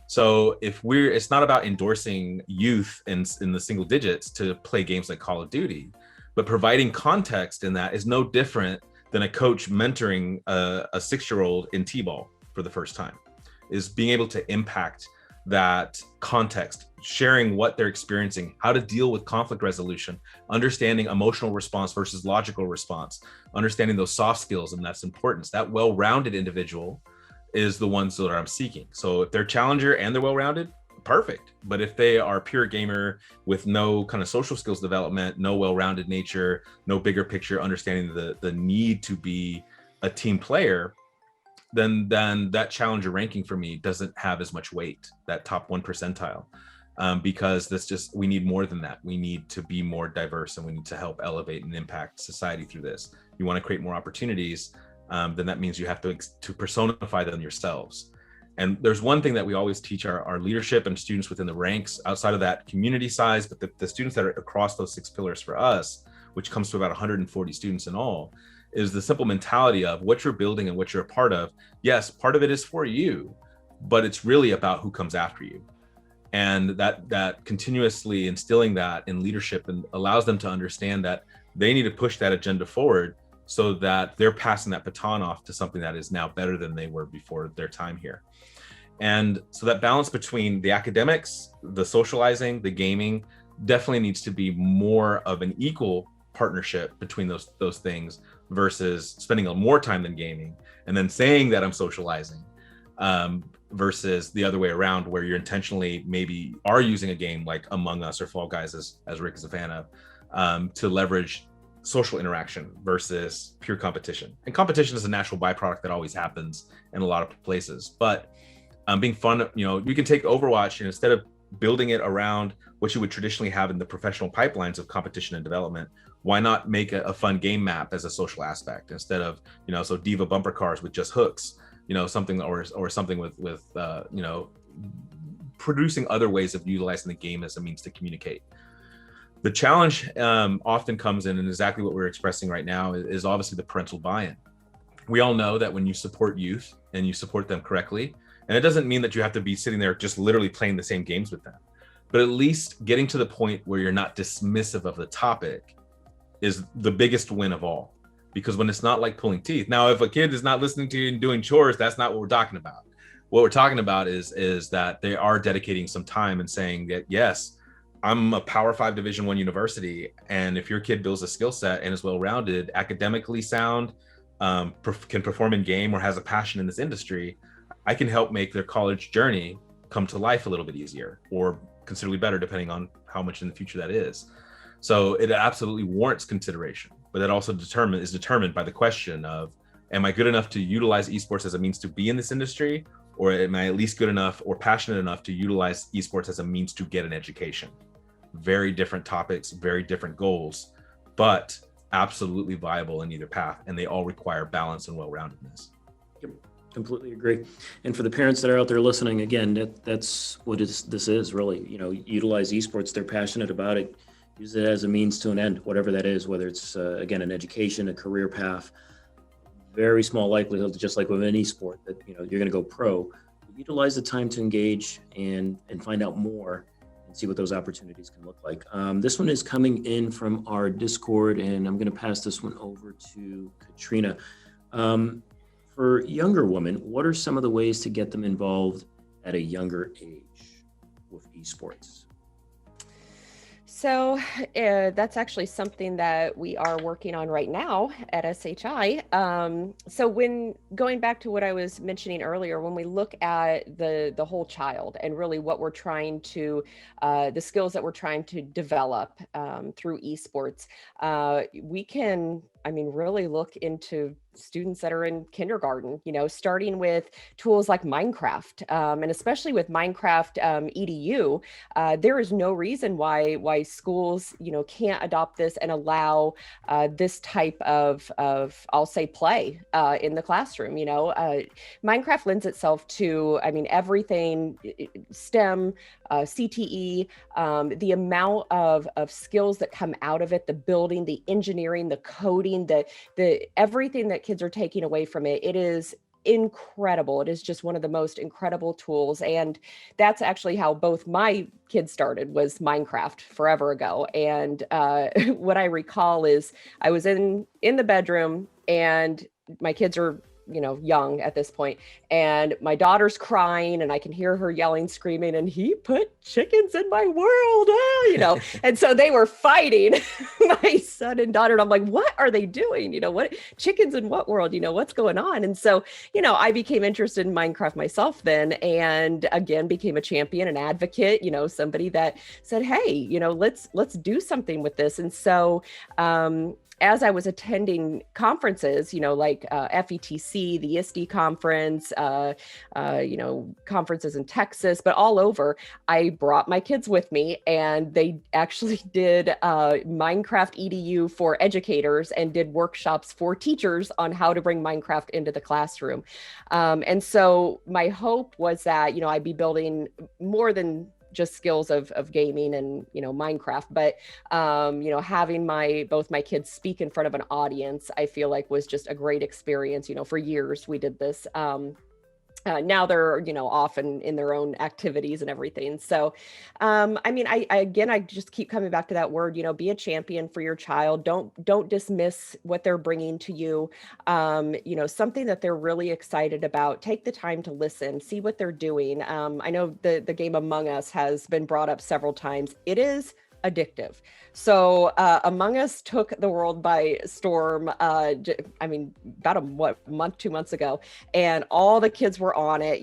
[SPEAKER 3] So it's not about endorsing youth in the single digits to play games like Call of Duty, but providing context in that is no different than a coach mentoring a 6-year-old in T-ball for the first time, is being able to impact that context, sharing what they're experiencing, how to deal with conflict resolution, understanding emotional response versus logical response, understanding those soft skills and that's importance. That well-rounded individual is the ones that I'm seeking. So if they're challenger and they're well-rounded, perfect. But if they are pure gamer with no kind of social skills development, no well-rounded nature, no bigger picture understanding the need to be a team player, then that challenger ranking for me doesn't have as much weight, that top 1 percentile, because we need more than that. We need to be more diverse and we need to help elevate and impact society through this. You want to create more opportunities, then that means you have to personify them yourselves. And there's one thing that we always teach our leadership and students within the ranks outside of that community size, but the students that are across those 6 pillars for us, which comes to about 140 students in all, is the simple mentality of what you're building and what you're a part of. Yes, part of it is for you, but it's really about who comes after you. And that continuously instilling that in leadership and allows them to understand that they need to push that agenda forward so that they're passing that baton off to something that is now better than they were before their time here. And so that balance between the academics, the socializing, the gaming definitely needs to be more of an equal partnership between those things versus spending more time than gaming and then saying that I'm socializing, versus the other way around where you're intentionally maybe are using a game like Among Us or Fall Guys, as Rick is a fan of, to leverage social interaction versus pure competition. And competition is a natural byproduct that always happens in a lot of places, but being fun, you can take Overwatch and instead of building it around what you would traditionally have in the professional pipelines of competition and development, why not make a fun game map as a social aspect instead of, so Diva bumper cars with just hooks, something or something with producing other ways of utilizing the game as a means to communicate. The challenge often comes in, and exactly what we're expressing right now is obviously the parental buy-in. We all know that when you support youth and you support them correctly, and it doesn't mean that you have to be sitting there just literally playing the same games with them, but at least getting to the point where you're not dismissive of the topic is the biggest win of all. Because when it's not like pulling teeth. Now, if a kid is not listening to you and doing chores, that's not what we're talking about. What we're talking about is that they are dedicating some time and saying that, yes, I'm a Power 5 Division I university, and if your kid builds a skill set and is well-rounded, academically sound, can perform in game or has a passion in this industry, I can help make their college journey come to life a little bit easier or considerably better, depending on how much in the future that is. So it absolutely warrants consideration, but that also is determined by the question of, am I good enough to utilize esports as a means to be in this industry, or am I at least good enough or passionate enough to utilize esports as a means to get an education? Very different topics, very different goals, but absolutely viable in either path, and they all require balance and well-roundedness.
[SPEAKER 1] Yep, completely agree. And for the parents that are out there listening, again, that's what this is really. Utilize esports. They're passionate about it. Use it as a means to an end, whatever that is, whether it's, again, an education, a career path. Very small likelihood, just like with any sport, that you're going to go pro. Utilize the time to engage and find out more and see what those opportunities can look like. This one is coming in from our Discord, and I'm going to pass this one over to Katrina. For younger women, what are some of the ways to get them involved at a younger age with esports?
[SPEAKER 4] So that's actually something that we are working on right now at SHI. So when going back to what I was mentioning earlier, when we look at the whole child and really what we're trying to, the skills that we're trying to develop through esports, we can, really look into students that are in kindergarten, starting with tools like Minecraft, and especially with Minecraft EDU, there is no reason why schools, can't adopt this and allow this type of I'll say play in the classroom. Minecraft lends itself to, everything STEM, CTE, the amount of skills that come out of it, the building, the engineering, the coding, the everything that kids are taking away from it. It is incredible. It is just one of the most incredible tools. And that's actually how both my kids started, was Minecraft forever ago. And what I recall is I was in the bedroom, and my kids are young at this point, and my daughter's crying, and I can hear her yelling, screaming, and he put chickens in my world, and so they were fighting, my son and daughter, and I'm like, what are they doing? What chickens in what world? What's going on? And so, I became interested in Minecraft myself then, and again became a champion, an advocate, somebody that said, hey, let's do something with this. And so as I was attending conferences, like FETC, the ISTE conference, conferences in Texas, but all over, I brought my kids with me, and they actually did Minecraft EDU for educators and did workshops for teachers on how to bring Minecraft into the classroom. And so my hope was that, I'd be building more than just skills of gaming and, Minecraft, but, having both my kids speak in front of an audience, I feel like was just a great experience. For years we did this. Now they're, off in their own activities and everything. So, I just keep coming back to that word, be a champion for your child. Don't dismiss what they're bringing to you. Something that they're really excited about. Take the time to listen, see what they're doing. I know the game Among Us has been brought up several times. It is addictive. So Among Us took the world by storm. About a month, 2 months ago, and all the kids were on it,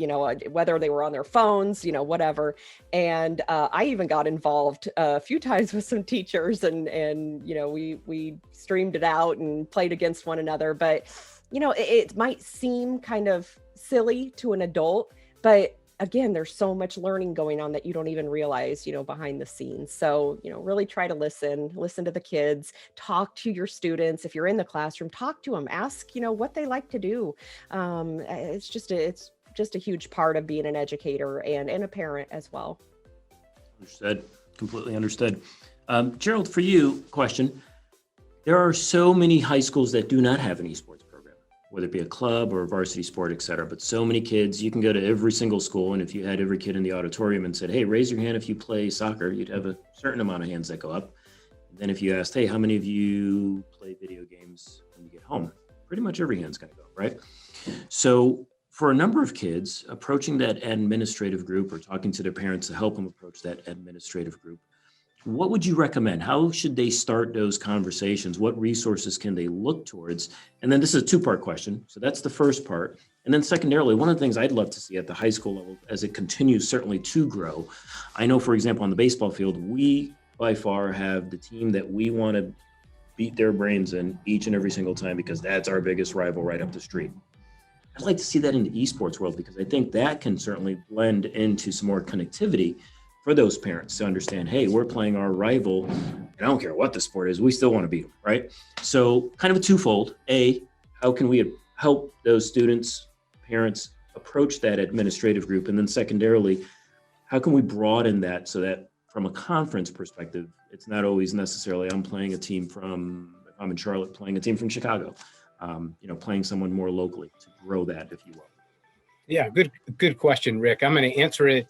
[SPEAKER 4] whether they were on their phones, whatever. And I even got involved a few times with some teachers, and we streamed it out and played against one another. But it might seem kind of silly to an adult, but again, there's so much learning going on that you don't even realize, behind the scenes. So, really try to listen to the kids, talk to your students. If you're in the classroom, talk to them, ask, what they like to do. It's just a huge part of being an educator and a parent as well.
[SPEAKER 1] Understood. Completely understood. Gerald, for you, question. There are so many high schools that do not have an esports program, whether it be a club or a varsity sport, et cetera. But so many kids, you can go to every single school, and if you had every kid in the auditorium and said, hey, raise your hand if you play soccer, you'd have a certain amount of hands that go up. And then if you asked, hey, how many of you play video games when you get home? Pretty much every hand's gonna go, right? So for a number of kids, approaching that administrative group or talking to their parents to help them approach that administrative group, what would you recommend? How should they start those conversations? What resources can they look towards? And then this is a two-part question. So that's the first part. And then secondarily, one of the things I'd love to see at the high school level as it continues certainly to grow, I know, for example, on the baseball field, we by far have the team that we want to beat their brains in each and every single time because that's our biggest rival right up the street. I'd like to see that in the esports world because I think that can certainly blend into some more connectivity for those parents to understand, hey, we're playing our rival, and I don't care what the sport is, we still want to beat them, right? So kind of a twofold. A, how can we help those students, parents approach that administrative group? And then secondarily, how can we broaden that so that from a conference perspective, it's not always necessarily I'm playing a team from, if I'm in Charlotte, playing a team from Chicago, playing someone more locally to grow that, if you will.
[SPEAKER 2] Yeah, good question, Rick. I'm going to answer it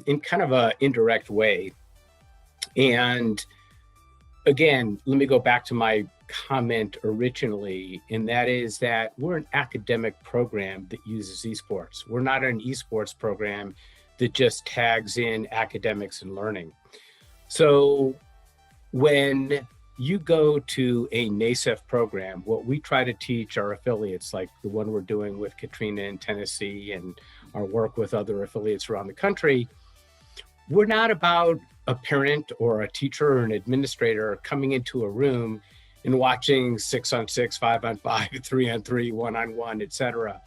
[SPEAKER 2] in kind of an indirect way. And again, let me go back to my comment originally, and that is that we're an academic program that uses esports. We're not an esports program that just tags in academics and learning. So when you go to a NASEF program, what we try to teach our affiliates, like the one we're doing with Katrina in Tennessee and our work with other affiliates around the country, we're not about a parent or a teacher or an administrator coming into a room in watching 6-on-6, 5-on-5, 3-on-3, 1-on-1, etc.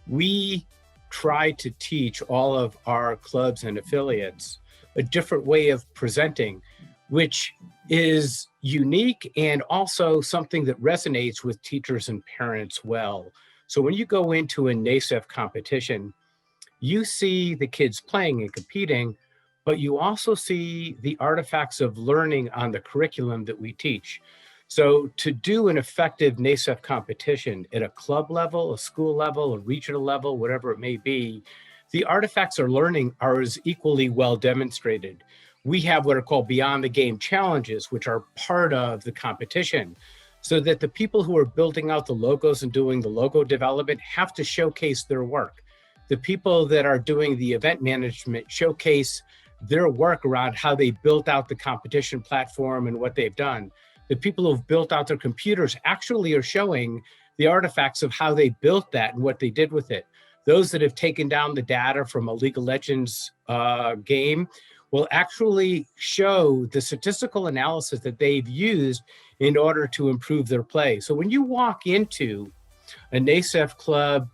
[SPEAKER 2] We try to teach all of our clubs and affiliates a different way of presenting, which is unique and also something that resonates with teachers and parents well. So when you go into a NASEF competition, you see the kids playing and competing, but you also see the artifacts of learning on the curriculum that we teach. So to do an effective NASEF competition at a club level, a school level, a regional level, whatever it may be, the artifacts of learning are as equally well demonstrated. We have what are called beyond the game challenges, which are part of the competition, so that the people who are building out the logos and doing the logo development have to showcase their work. The people that are doing the event management showcase their work around how they built out the competition platform and what they've done. The people who've built out their computers actually are showing the artifacts of how they built that and what they did with it. Those that have taken down the data from a League of Legends game will actually show the statistical analysis that they've used in order to improve their play. So when you walk into a NASEF club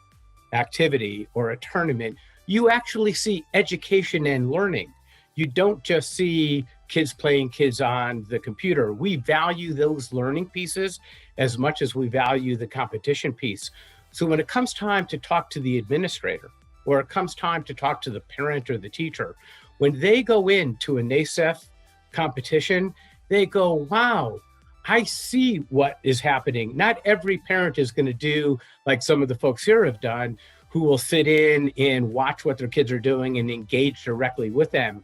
[SPEAKER 2] activity or a tournament, you actually see education and learning. You don't just see kids playing kids on the computer. We value those learning pieces as much as we value the competition piece. So when it comes time to talk to the administrator, or it comes time to talk to the parent or the teacher, when they go into a NASEF competition, they go, wow, I see what is happening. Not every parent is going to do like some of the folks here have done, who will sit in and watch what their kids are doing and engage directly with them.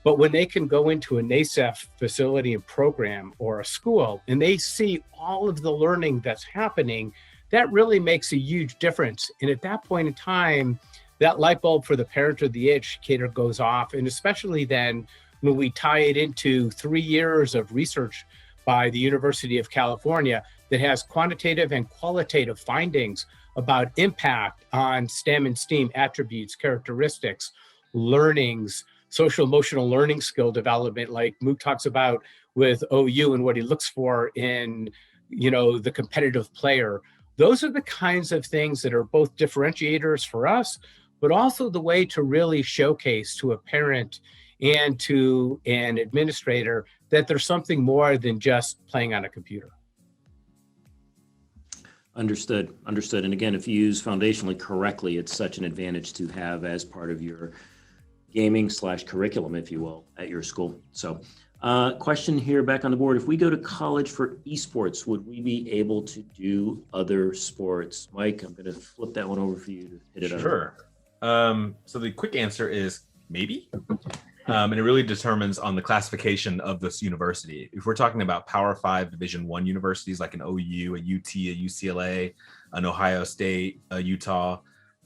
[SPEAKER 2] But when they can go into a NASEF facility and program or a school, and they see all of the learning that's happening, that really makes a huge difference. And at that point in time, that light bulb for the parent or the educator goes off. And especially then when we tie it into 3 years of research by the University of California that has quantitative and qualitative findings about impact on STEM and STEAM attributes, characteristics, learnings, social emotional learning skill development, like Mook talks about with OU and what he looks for in, the competitive player. Those are the kinds of things that are both differentiators for us, but also the way to really showcase to a parent and to an administrator that there's something more than just playing on a computer.
[SPEAKER 1] Understood. And again, if you use foundationally correctly, it's such an advantage to have as part of your gaming / curriculum, if you will, at your school. So question here back on the board. If we go to college for esports, would we be able to do other sports? Mike, I'm going to flip that one over for you to hit it.
[SPEAKER 3] Sure. So the quick answer is maybe. And it really determines on the classification of this university. If we're talking about Power 5 Division I universities like an OU, a UT, a UCLA, an Ohio State, a Utah,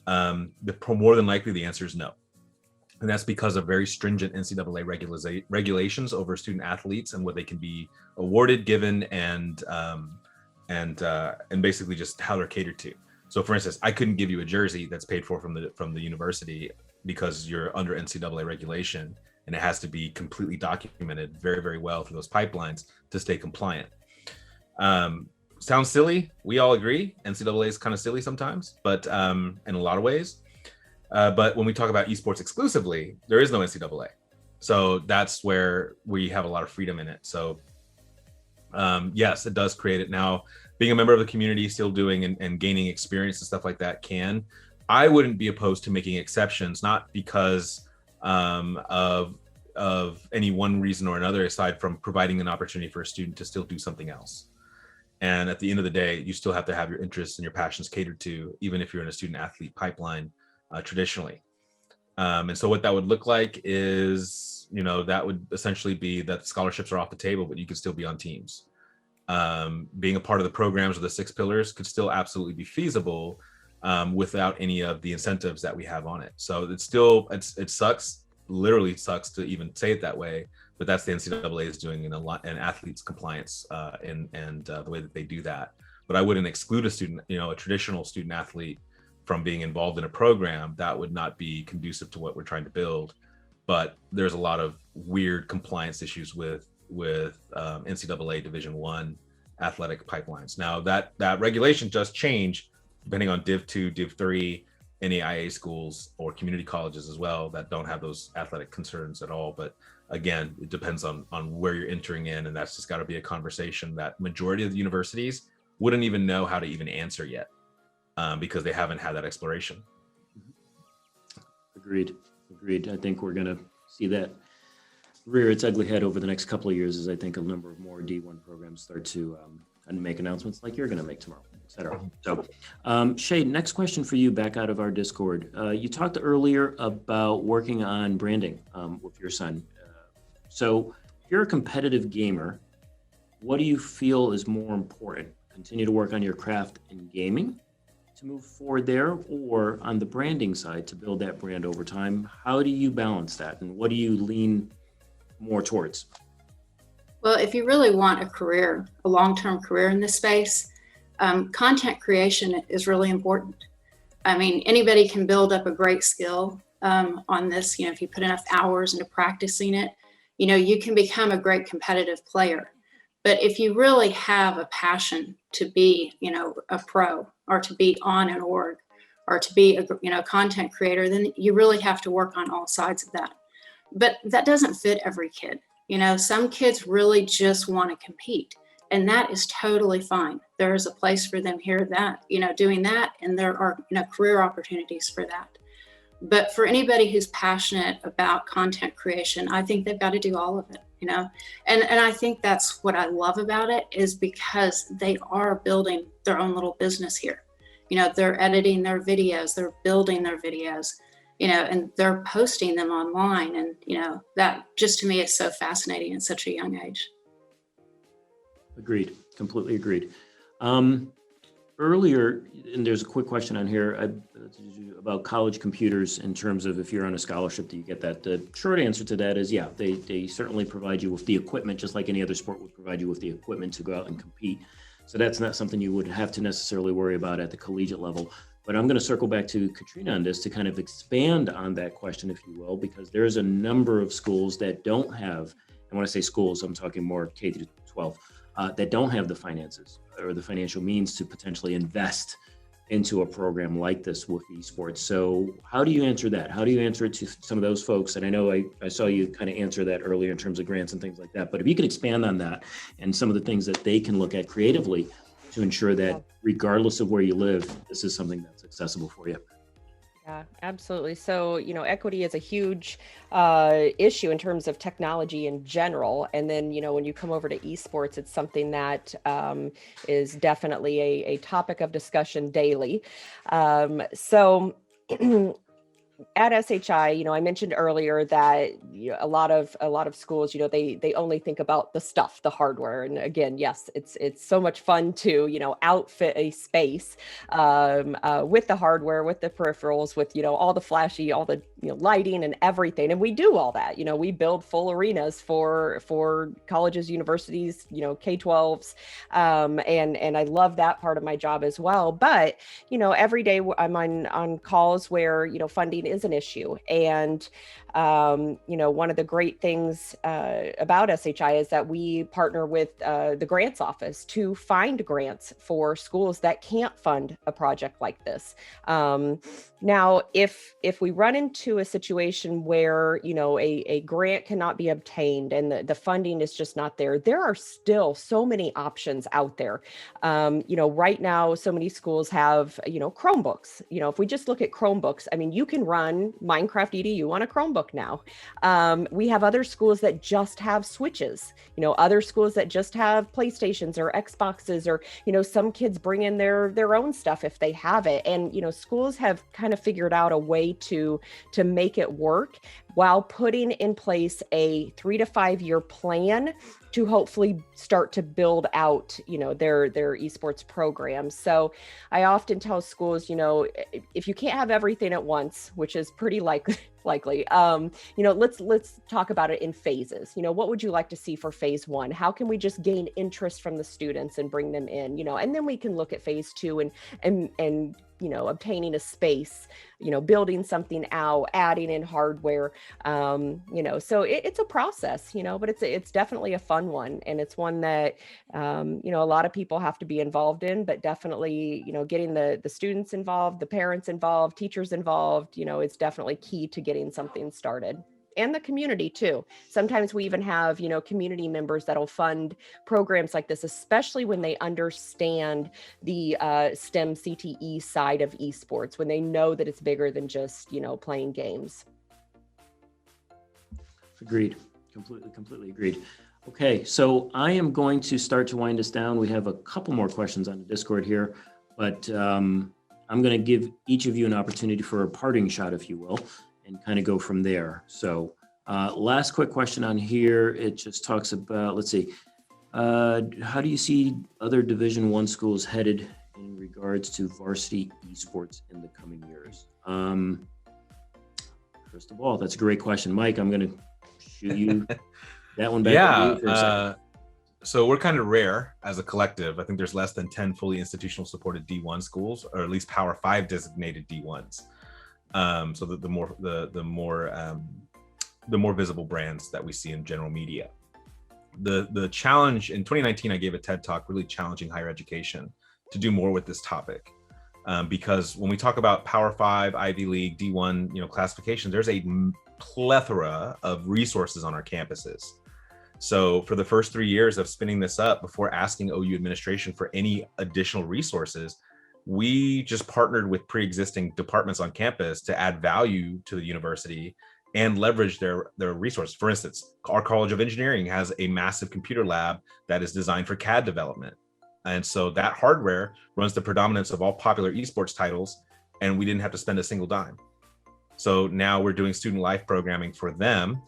[SPEAKER 3] more than likely the answer is no. And that's because of very stringent NCAA regulations over student athletes and what they can be awarded, given, and basically just how they're catered to. So, for instance, I couldn't give you a jersey that's paid for from the university because you're under NCAA regulation, and it has to be completely documented very, very well through those pipelines to stay compliant. Sounds silly. We all agree. NCAA is kind of silly sometimes, but in a lot of ways. But when we talk about esports exclusively, there is no NCAA. So that's where we have a lot of freedom in it. So yes, it does create it. Now, being a member of the community, still doing and gaining experience and stuff like that I wouldn't be opposed to making exceptions, not because of any one reason or another, aside from providing an opportunity for a student to still do something else. And at the end of the day, you still have to have your interests and your passions catered to, even if you're in a student athlete pipeline traditionally. And so what that would look like is, that would essentially be that scholarships are off the table, but you could still be on teams. Being a part of the programs of the 6 pillars could still absolutely be feasible without any of the incentives that we have on it. So it sucks, literally sucks to even say it that way, but that's the NCAA is doing in athletes compliance and the way that they do that. But I wouldn't exclude a student, a traditional student athlete from being involved in a program. That would not be conducive to what we're trying to build. But there's a lot of weird compliance issues with NCAA Division I athletic pipelines. Now that regulation does change depending on Div 2, Div 3, NAIA schools or community colleges as well that don't have those athletic concerns at all. But again, it depends on where you're entering in, and that's just got to be a conversation that majority of the universities wouldn't even know how to even answer yet, because they haven't had that exploration.
[SPEAKER 1] Agreed. I think we're going to see that rear its ugly head over the next couple of years as I think a number of more D1 programs start to and make announcements like you're going to make tomorrow, et cetera. So, Shae, next question for you back out of our Discord. You talked earlier about working on branding with your son. So you're a competitive gamer. What do you feel is more important? Continue to work on your craft in gaming to move forward there, or on the branding side to build that brand over time? How do you balance that, and what do you lean more towards?
[SPEAKER 5] Well, if you really want a career, a long-term career in this space, content creation is really important. I mean, anybody can build up a great skill on this. If you put enough hours into practicing it, you can become a great competitive player. But if you really have a passion to be, a pro, or to be on an org, or to be a content creator, then you really have to work on all sides of that. But that doesn't fit every kid. Some kids really just want to compete, and that is totally fine. There is a place for them here doing that, and there are, career opportunities for that. But for anybody who's passionate about content creation, I think they've got to do all of it, and I think that's what I love about it, is because they are building their own little business here. They're editing their videos, they're building their videos, and they're posting them online. And, that just to me is so fascinating at such a young age.
[SPEAKER 1] Agreed. Completely agreed. Earlier, and there's a quick question on here about college computers in terms of if you're on a scholarship, do you get that? The short answer to that is, yeah, they certainly provide you with the equipment, just like any other sport would provide you with the equipment to go out and compete. So that's not something you would have to necessarily worry about at the collegiate level. But I'm going to circle back to Katrina on this to kind of expand on that question, if you will, because there's a number of schools that don't have, and when I say schools, I'm talking more K through 12, that don't have the finances or the financial means to potentially invest into a program like this with esports. So how do you answer that? How do you answer it to some of those folks? And I know I saw you kind of answer that earlier in terms of grants and things like that, but if you could expand on that and some of the things that they can look at creatively to ensure that regardless of where you live, this is something that's accessible for you.
[SPEAKER 4] Yeah, absolutely. So, equity is a huge issue in terms of technology in general. And then, when you come over to esports, it's something that is definitely a topic of discussion daily. So at SHI, I mentioned earlier that a lot of schools, they only think about the stuff, the hardware. And again, yes, it's so much fun to outfit a space with the hardware, with the peripherals, with all the flashy, all the lighting and everything. And we do all that. We build full arenas for colleges, universities, K-12s, and I love that part of my job as well. But every day I'm on calls where funding is an issue. And, one of the great things about SHI is that we partner with the grants office to find grants for schools that can't fund a project like this. Now, if we run into a situation where, a grant cannot be obtained and the funding is just not there, there are still so many options out there. Right now, so many schools have, Chromebooks. If we just look at Chromebooks, I mean, you can run Minecraft EDU on a Chromebook now. We have other schools that just have Switches, other schools that just have PlayStations or Xboxes, or, some kids bring in their own stuff if they have it. And, schools have kind of figured out a way to make it work while putting in place a 3 to 5 year plan to hopefully start to build out, their esports programs. So I often tell schools, if you can't have everything at once, which is pretty likely, let's let's talk about it in phases. What would you like to see for phase 1? How can we just gain interest from the students and bring them in, and then we can look at phase 2 and obtaining a space, building something out, adding in hardware, so it's a process, but it's definitely a fun one. And it's one that, a lot of people have to be involved in, but definitely, getting the students involved, the parents involved, teachers involved, it's definitely key to getting something started. And the community too. Sometimes we even have, community members that'll fund programs like this, especially when they understand the STEM CTE side of esports, when they know that it's bigger than just, playing games.
[SPEAKER 1] Agreed. Completely agreed. Okay, so I am going to start to wind us down. We have a couple more questions on the Discord here, but I'm going to give each of you an opportunity for a parting shot, if you will, and kind of go from there. So last quick question on here. It just talks about, let's see, how do you see other Division I schools headed in regards to varsity esports in the coming years? First of all, that's a great question. Mike, I'm going to shoot you that one back. To you for a second.
[SPEAKER 3] So we're kind of rare as a collective. I think there's less than 10 fully institutional supported D1 schools, or at least Power 5 designated D1s. So the more visible brands that we see in general media. The challenge in 2019, I gave a TED talk really challenging higher education to do more with this topic, because when we talk about Power 5, Ivy League, D1, classification, there's a plethora of resources on our campuses. So for the first 3 years of spinning this up, before asking OU administration for any additional resources, we just partnered with pre-existing departments on campus to add value to the university and leverage their resources. For instance, our College of Engineering has a massive computer lab that is designed for CAD development. And so that hardware runs the predominance of all popular esports titles, and we didn't have to spend a single dime. So now we're doing student life programming for them.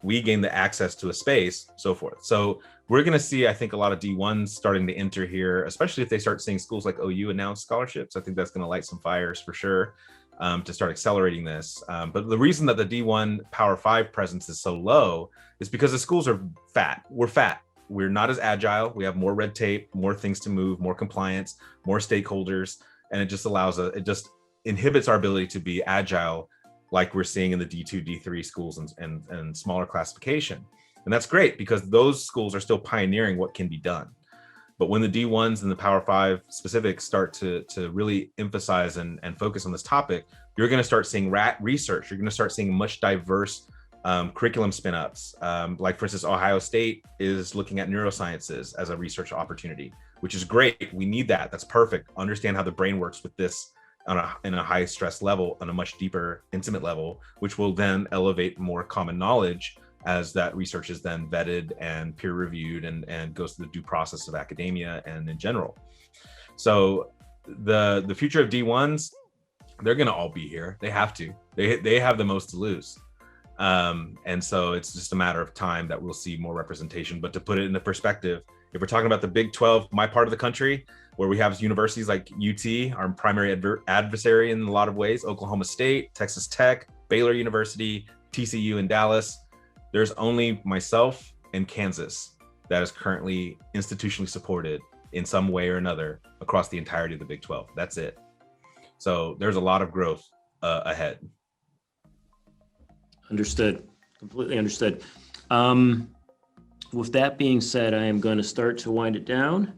[SPEAKER 3] We gain the access to a space, so forth. So we're going to see, I think, a lot of D1s starting to enter here, especially if they start seeing schools like OU announce scholarships. I think that's going to light some fires for sure, to start accelerating this. But the reason that the D1 Power 5 presence is so low is because the schools are fat. We're fat. We're not as agile. We have more red tape, more things to move, more compliance, more stakeholders, and it just inhibits our ability to be agile, like we're seeing in the D2, D3 schools and smaller classification. And that's great because those schools are still pioneering what can be done. But when the D1s and the Power 5 specifics start to really emphasize and focus on this topic, you're going to start seeing research. You're going to start seeing much diverse curriculum spin-ups. Like, for instance, Ohio State is looking at neurosciences as a research opportunity, which is great. We need that. That's perfect. Understand how the brain works with this in a high stress level, on a much deeper, intimate level, which will then elevate more common knowledge as that research is then vetted and peer reviewed and goes through the due process of academia and in general. So the future of D1s, they're going to all be here. They have to. They have the most to lose. And so it's just a matter of time that we'll see more representation. But to put it into perspective, if we're talking about the Big 12, my part of the country, where we have universities like UT, our primary adversary in a lot of ways, Oklahoma State, Texas Tech, Baylor University, TCU in Dallas, there's only myself and Kansas that is currently institutionally supported in some way or another across the entirety of the Big 12. That's it. So there's a lot of growth ahead.
[SPEAKER 1] Understood. Completely understood. With that being said, I am going to start to wind it down.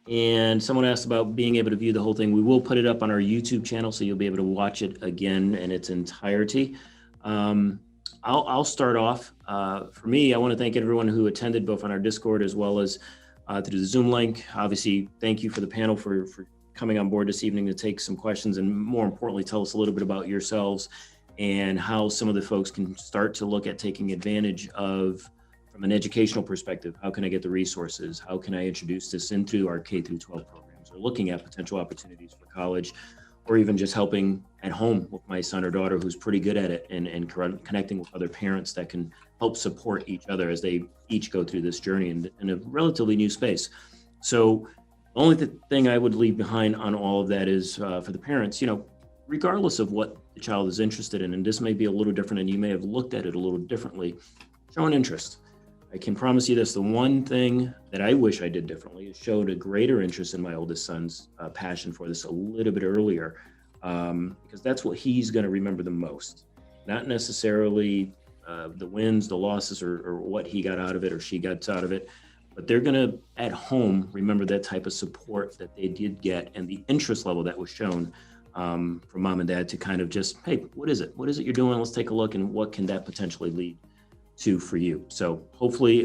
[SPEAKER 1] And someone asked about being able to view the whole thing. We will put it up on our YouTube channel, so you'll be able to watch it again in its entirety. I'll start off. For me, I want to thank everyone who attended, both on our Discord as well as through the Zoom link. Obviously, thank you for the panel for coming on board this evening to take some questions, and more importantly, tell us a little bit about yourselves and how some of the folks can start to look at taking advantage of, from an educational perspective, how can I get the resources? How can I introduce this into our K through 12 programs, or looking at potential opportunities for college, or even just helping at home with my son or daughter who's pretty good at it, and connecting with other parents that can help support each other as they each go through this journey in a relatively new space. So the only thing I would leave behind on all of that is for the parents, regardless of what the child is interested in, and this may be a little different and you may have looked at it a little differently, show an interest. I can promise you this, the one thing that I wish I did differently is showed a greater interest in my oldest son's passion for this a little bit earlier, because that's what he's going to remember the most. Not necessarily the wins, the losses, or what he got out of it or she got out of it, but they're going to, at home, remember that type of support that they did get and the interest level that was shown from mom and dad to kind of just, hey, what is it? What is it you're doing? Let's take a look, and what can that potentially lead to for you? So hopefully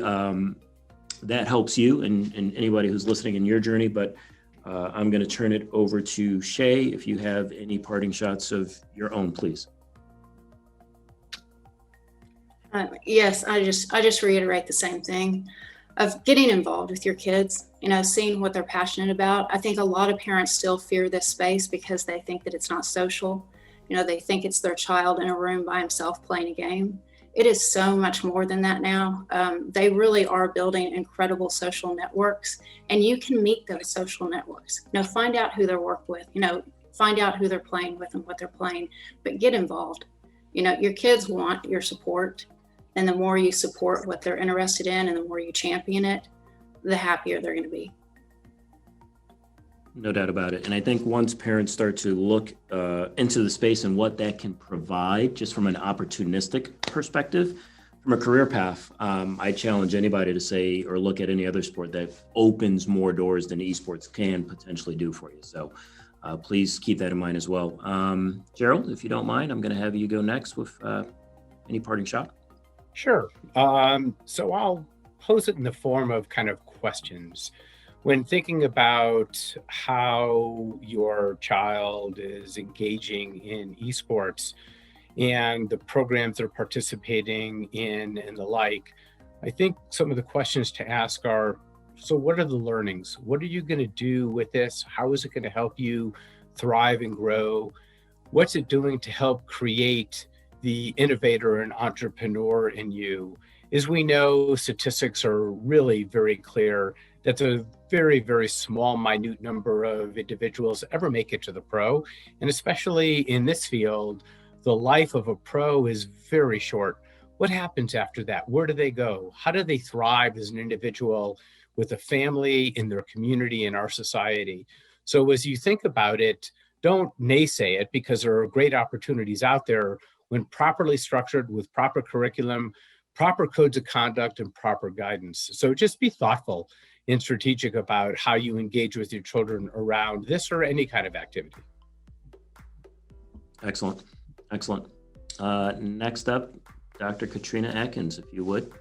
[SPEAKER 1] that helps you and anybody who's listening in your journey. But I'm going to turn it over to Shae. If you have any parting shots of your own, please.
[SPEAKER 5] Yes, I just reiterate the same thing of getting involved with your kids, seeing what they're passionate about. I think a lot of parents still fear this space because they think that it's not social. They think it's their child in a room by himself playing a game. It is so much more than that now. They really are building incredible social networks, and you can meet those social networks. Find out who they work with, find out who they're playing with and what they're playing, but get involved. Your kids want your support. And the more you support what they're interested in and the more you champion it, the happier they're going to be.
[SPEAKER 1] No doubt about it. And I think once parents start to look into the space and what that can provide, just from an opportunistic perspective, from a career path, I challenge anybody to say or look at any other sport that opens more doors than esports can potentially do for you. So please keep that in mind as well. Gerald, if you don't mind, I'm going to have you go next with any parting shot.
[SPEAKER 2] Sure. So I'll pose it in the form of kind of questions. When thinking about how your child is engaging in esports and the programs they're participating in and the like, I think some of the questions to ask are, so what are the learnings? What are you going to do with this? How is it going to help you thrive and grow? What's it doing to help create the innovator and entrepreneur in you? As we know, statistics are really very clear that a very, very small, minute number of individuals ever make it to the pro. And especially in this field, the life of a pro is very short. What happens after that? Where do they go? How do they thrive as an individual with a family, in their community, in our society? So as you think about it, don't naysay it, because there are great opportunities out there when properly structured with proper curriculum, proper codes of conduct, and proper guidance. So just be thoughtful and strategic about how you engage with your children around this or any kind of activity.
[SPEAKER 1] Excellent. Excellent. Next up, Dr. Katrina Adkins, if you would.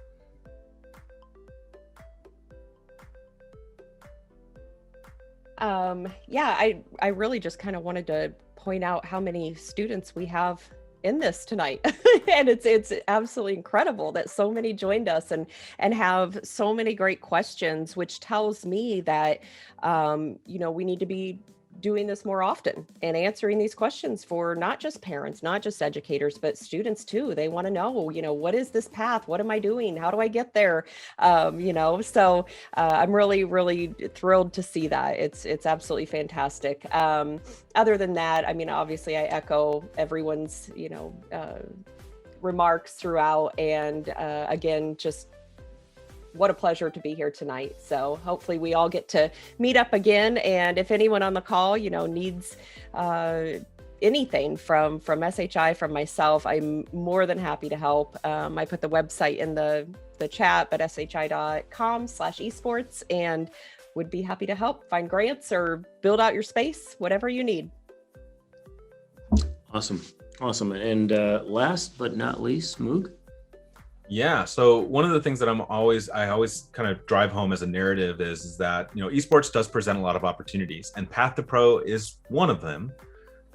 [SPEAKER 4] Yeah, I really just kind of wanted to point out how many students we have in this tonight. And it's absolutely incredible that so many joined us and have so many great questions, which tells me that we need to be doing this more often and answering these questions for not just parents, not just educators, but students too. They want to know, what is this path? What am I doing? How do I get there? So I'm really, really thrilled to see that. It's absolutely fantastic. Other than that, I mean, obviously I echo everyone's, remarks throughout. And again, just what a pleasure to be here tonight. So hopefully we all get to meet up again. And if anyone on the call, needs anything from SHI, from myself, I'm more than happy to help. I put the website in the chat, but shi.com/esports, and would be happy to help find grants or build out your space, whatever you need.
[SPEAKER 1] Awesome. And last but not least, Moog.
[SPEAKER 3] Yeah. So one of the things that I always kind of drive home as a narrative is that, esports does present a lot of opportunities, and Path to Pro is one of them,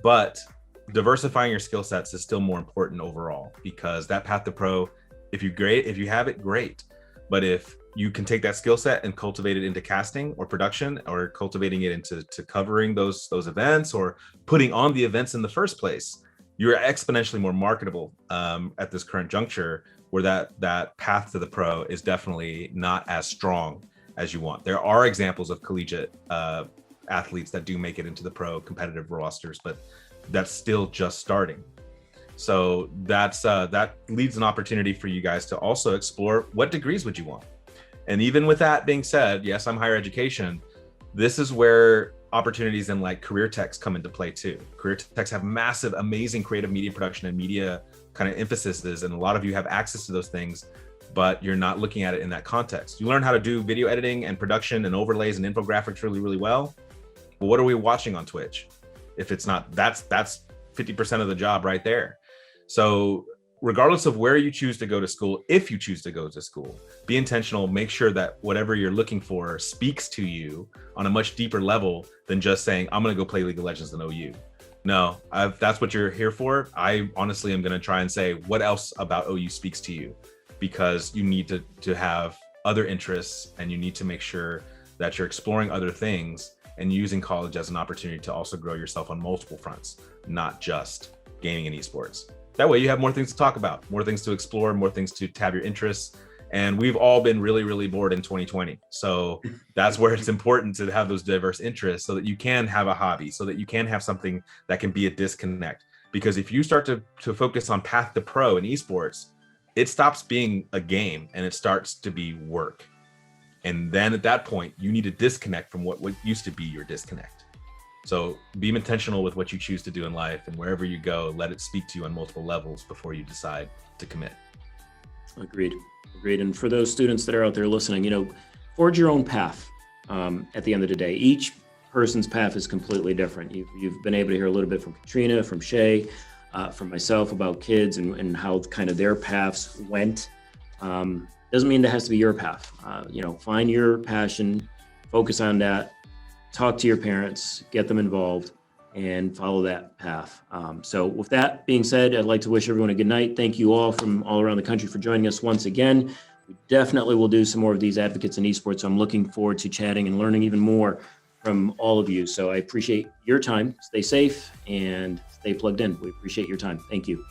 [SPEAKER 3] but diversifying your skill sets is still more important overall, because that Path to Pro, if you have it, great. But if you can take that skill set and cultivate it into casting or production, or cultivating it into covering those events, or putting on the events in the first place, you're exponentially more marketable at this current juncture, where that path to the pro is definitely not as strong as you want. There are examples of collegiate athletes that do make it into the pro competitive rosters, but that's still just starting. So that leaves an opportunity for you guys to also explore what degrees would you want. And even with that being said, yes, I'm higher education. This is where opportunities in like career techs come into play too. Career techs have massive, amazing creative media production and media kind of emphases. And a lot of you have access to those things, but you're not looking at it in that context. You learn how to do video editing and production and overlays and infographics really, really well. But what are we watching on Twitch? If it's not, that's 50% of the job right there. So regardless of where you choose to go to school, if you choose to go to school, be intentional, make sure that whatever you're looking for speaks to you on a much deeper level than just saying, I'm gonna go play League of Legends and OU. No, if that's what you're here for, I honestly am gonna try and say, what else about OU speaks to you? Because you need to have other interests, and you need to make sure that you're exploring other things and using college as an opportunity to also grow yourself on multiple fronts, not just gaming and esports. That way you have more things to talk about, more things to explore, more things to tab your interests. And we've all been really, really bored in 2020. So that's where it's important to have those diverse interests so that you can have a hobby, so that you can have something that can be a disconnect. Because if you start to focus on path to pro in esports, it stops being a game and it starts to be work. And then at that point, you need to disconnect from what used to be your disconnect. So be intentional with what you choose to do in life, and wherever you go, let it speak to you on multiple levels before you decide to commit.
[SPEAKER 1] Agreed. And for those students that are out there listening, forge your own path. At the end of the day, each person's path is completely different. You've been able to hear a little bit from Katrina, from Shae, from myself about kids and how kind of their paths went. Doesn't mean that has to be your path. Find your passion, focus on that, talk to your parents, get them involved, and follow that path. So with that being said, I'd like to wish everyone a good night. Thank you all from all around the country for joining us once again. We definitely will do some more of these advocates in esports. So I'm looking forward to chatting and learning even more from all of you. So I appreciate your time. Stay safe and stay plugged in. We appreciate your time. Thank you.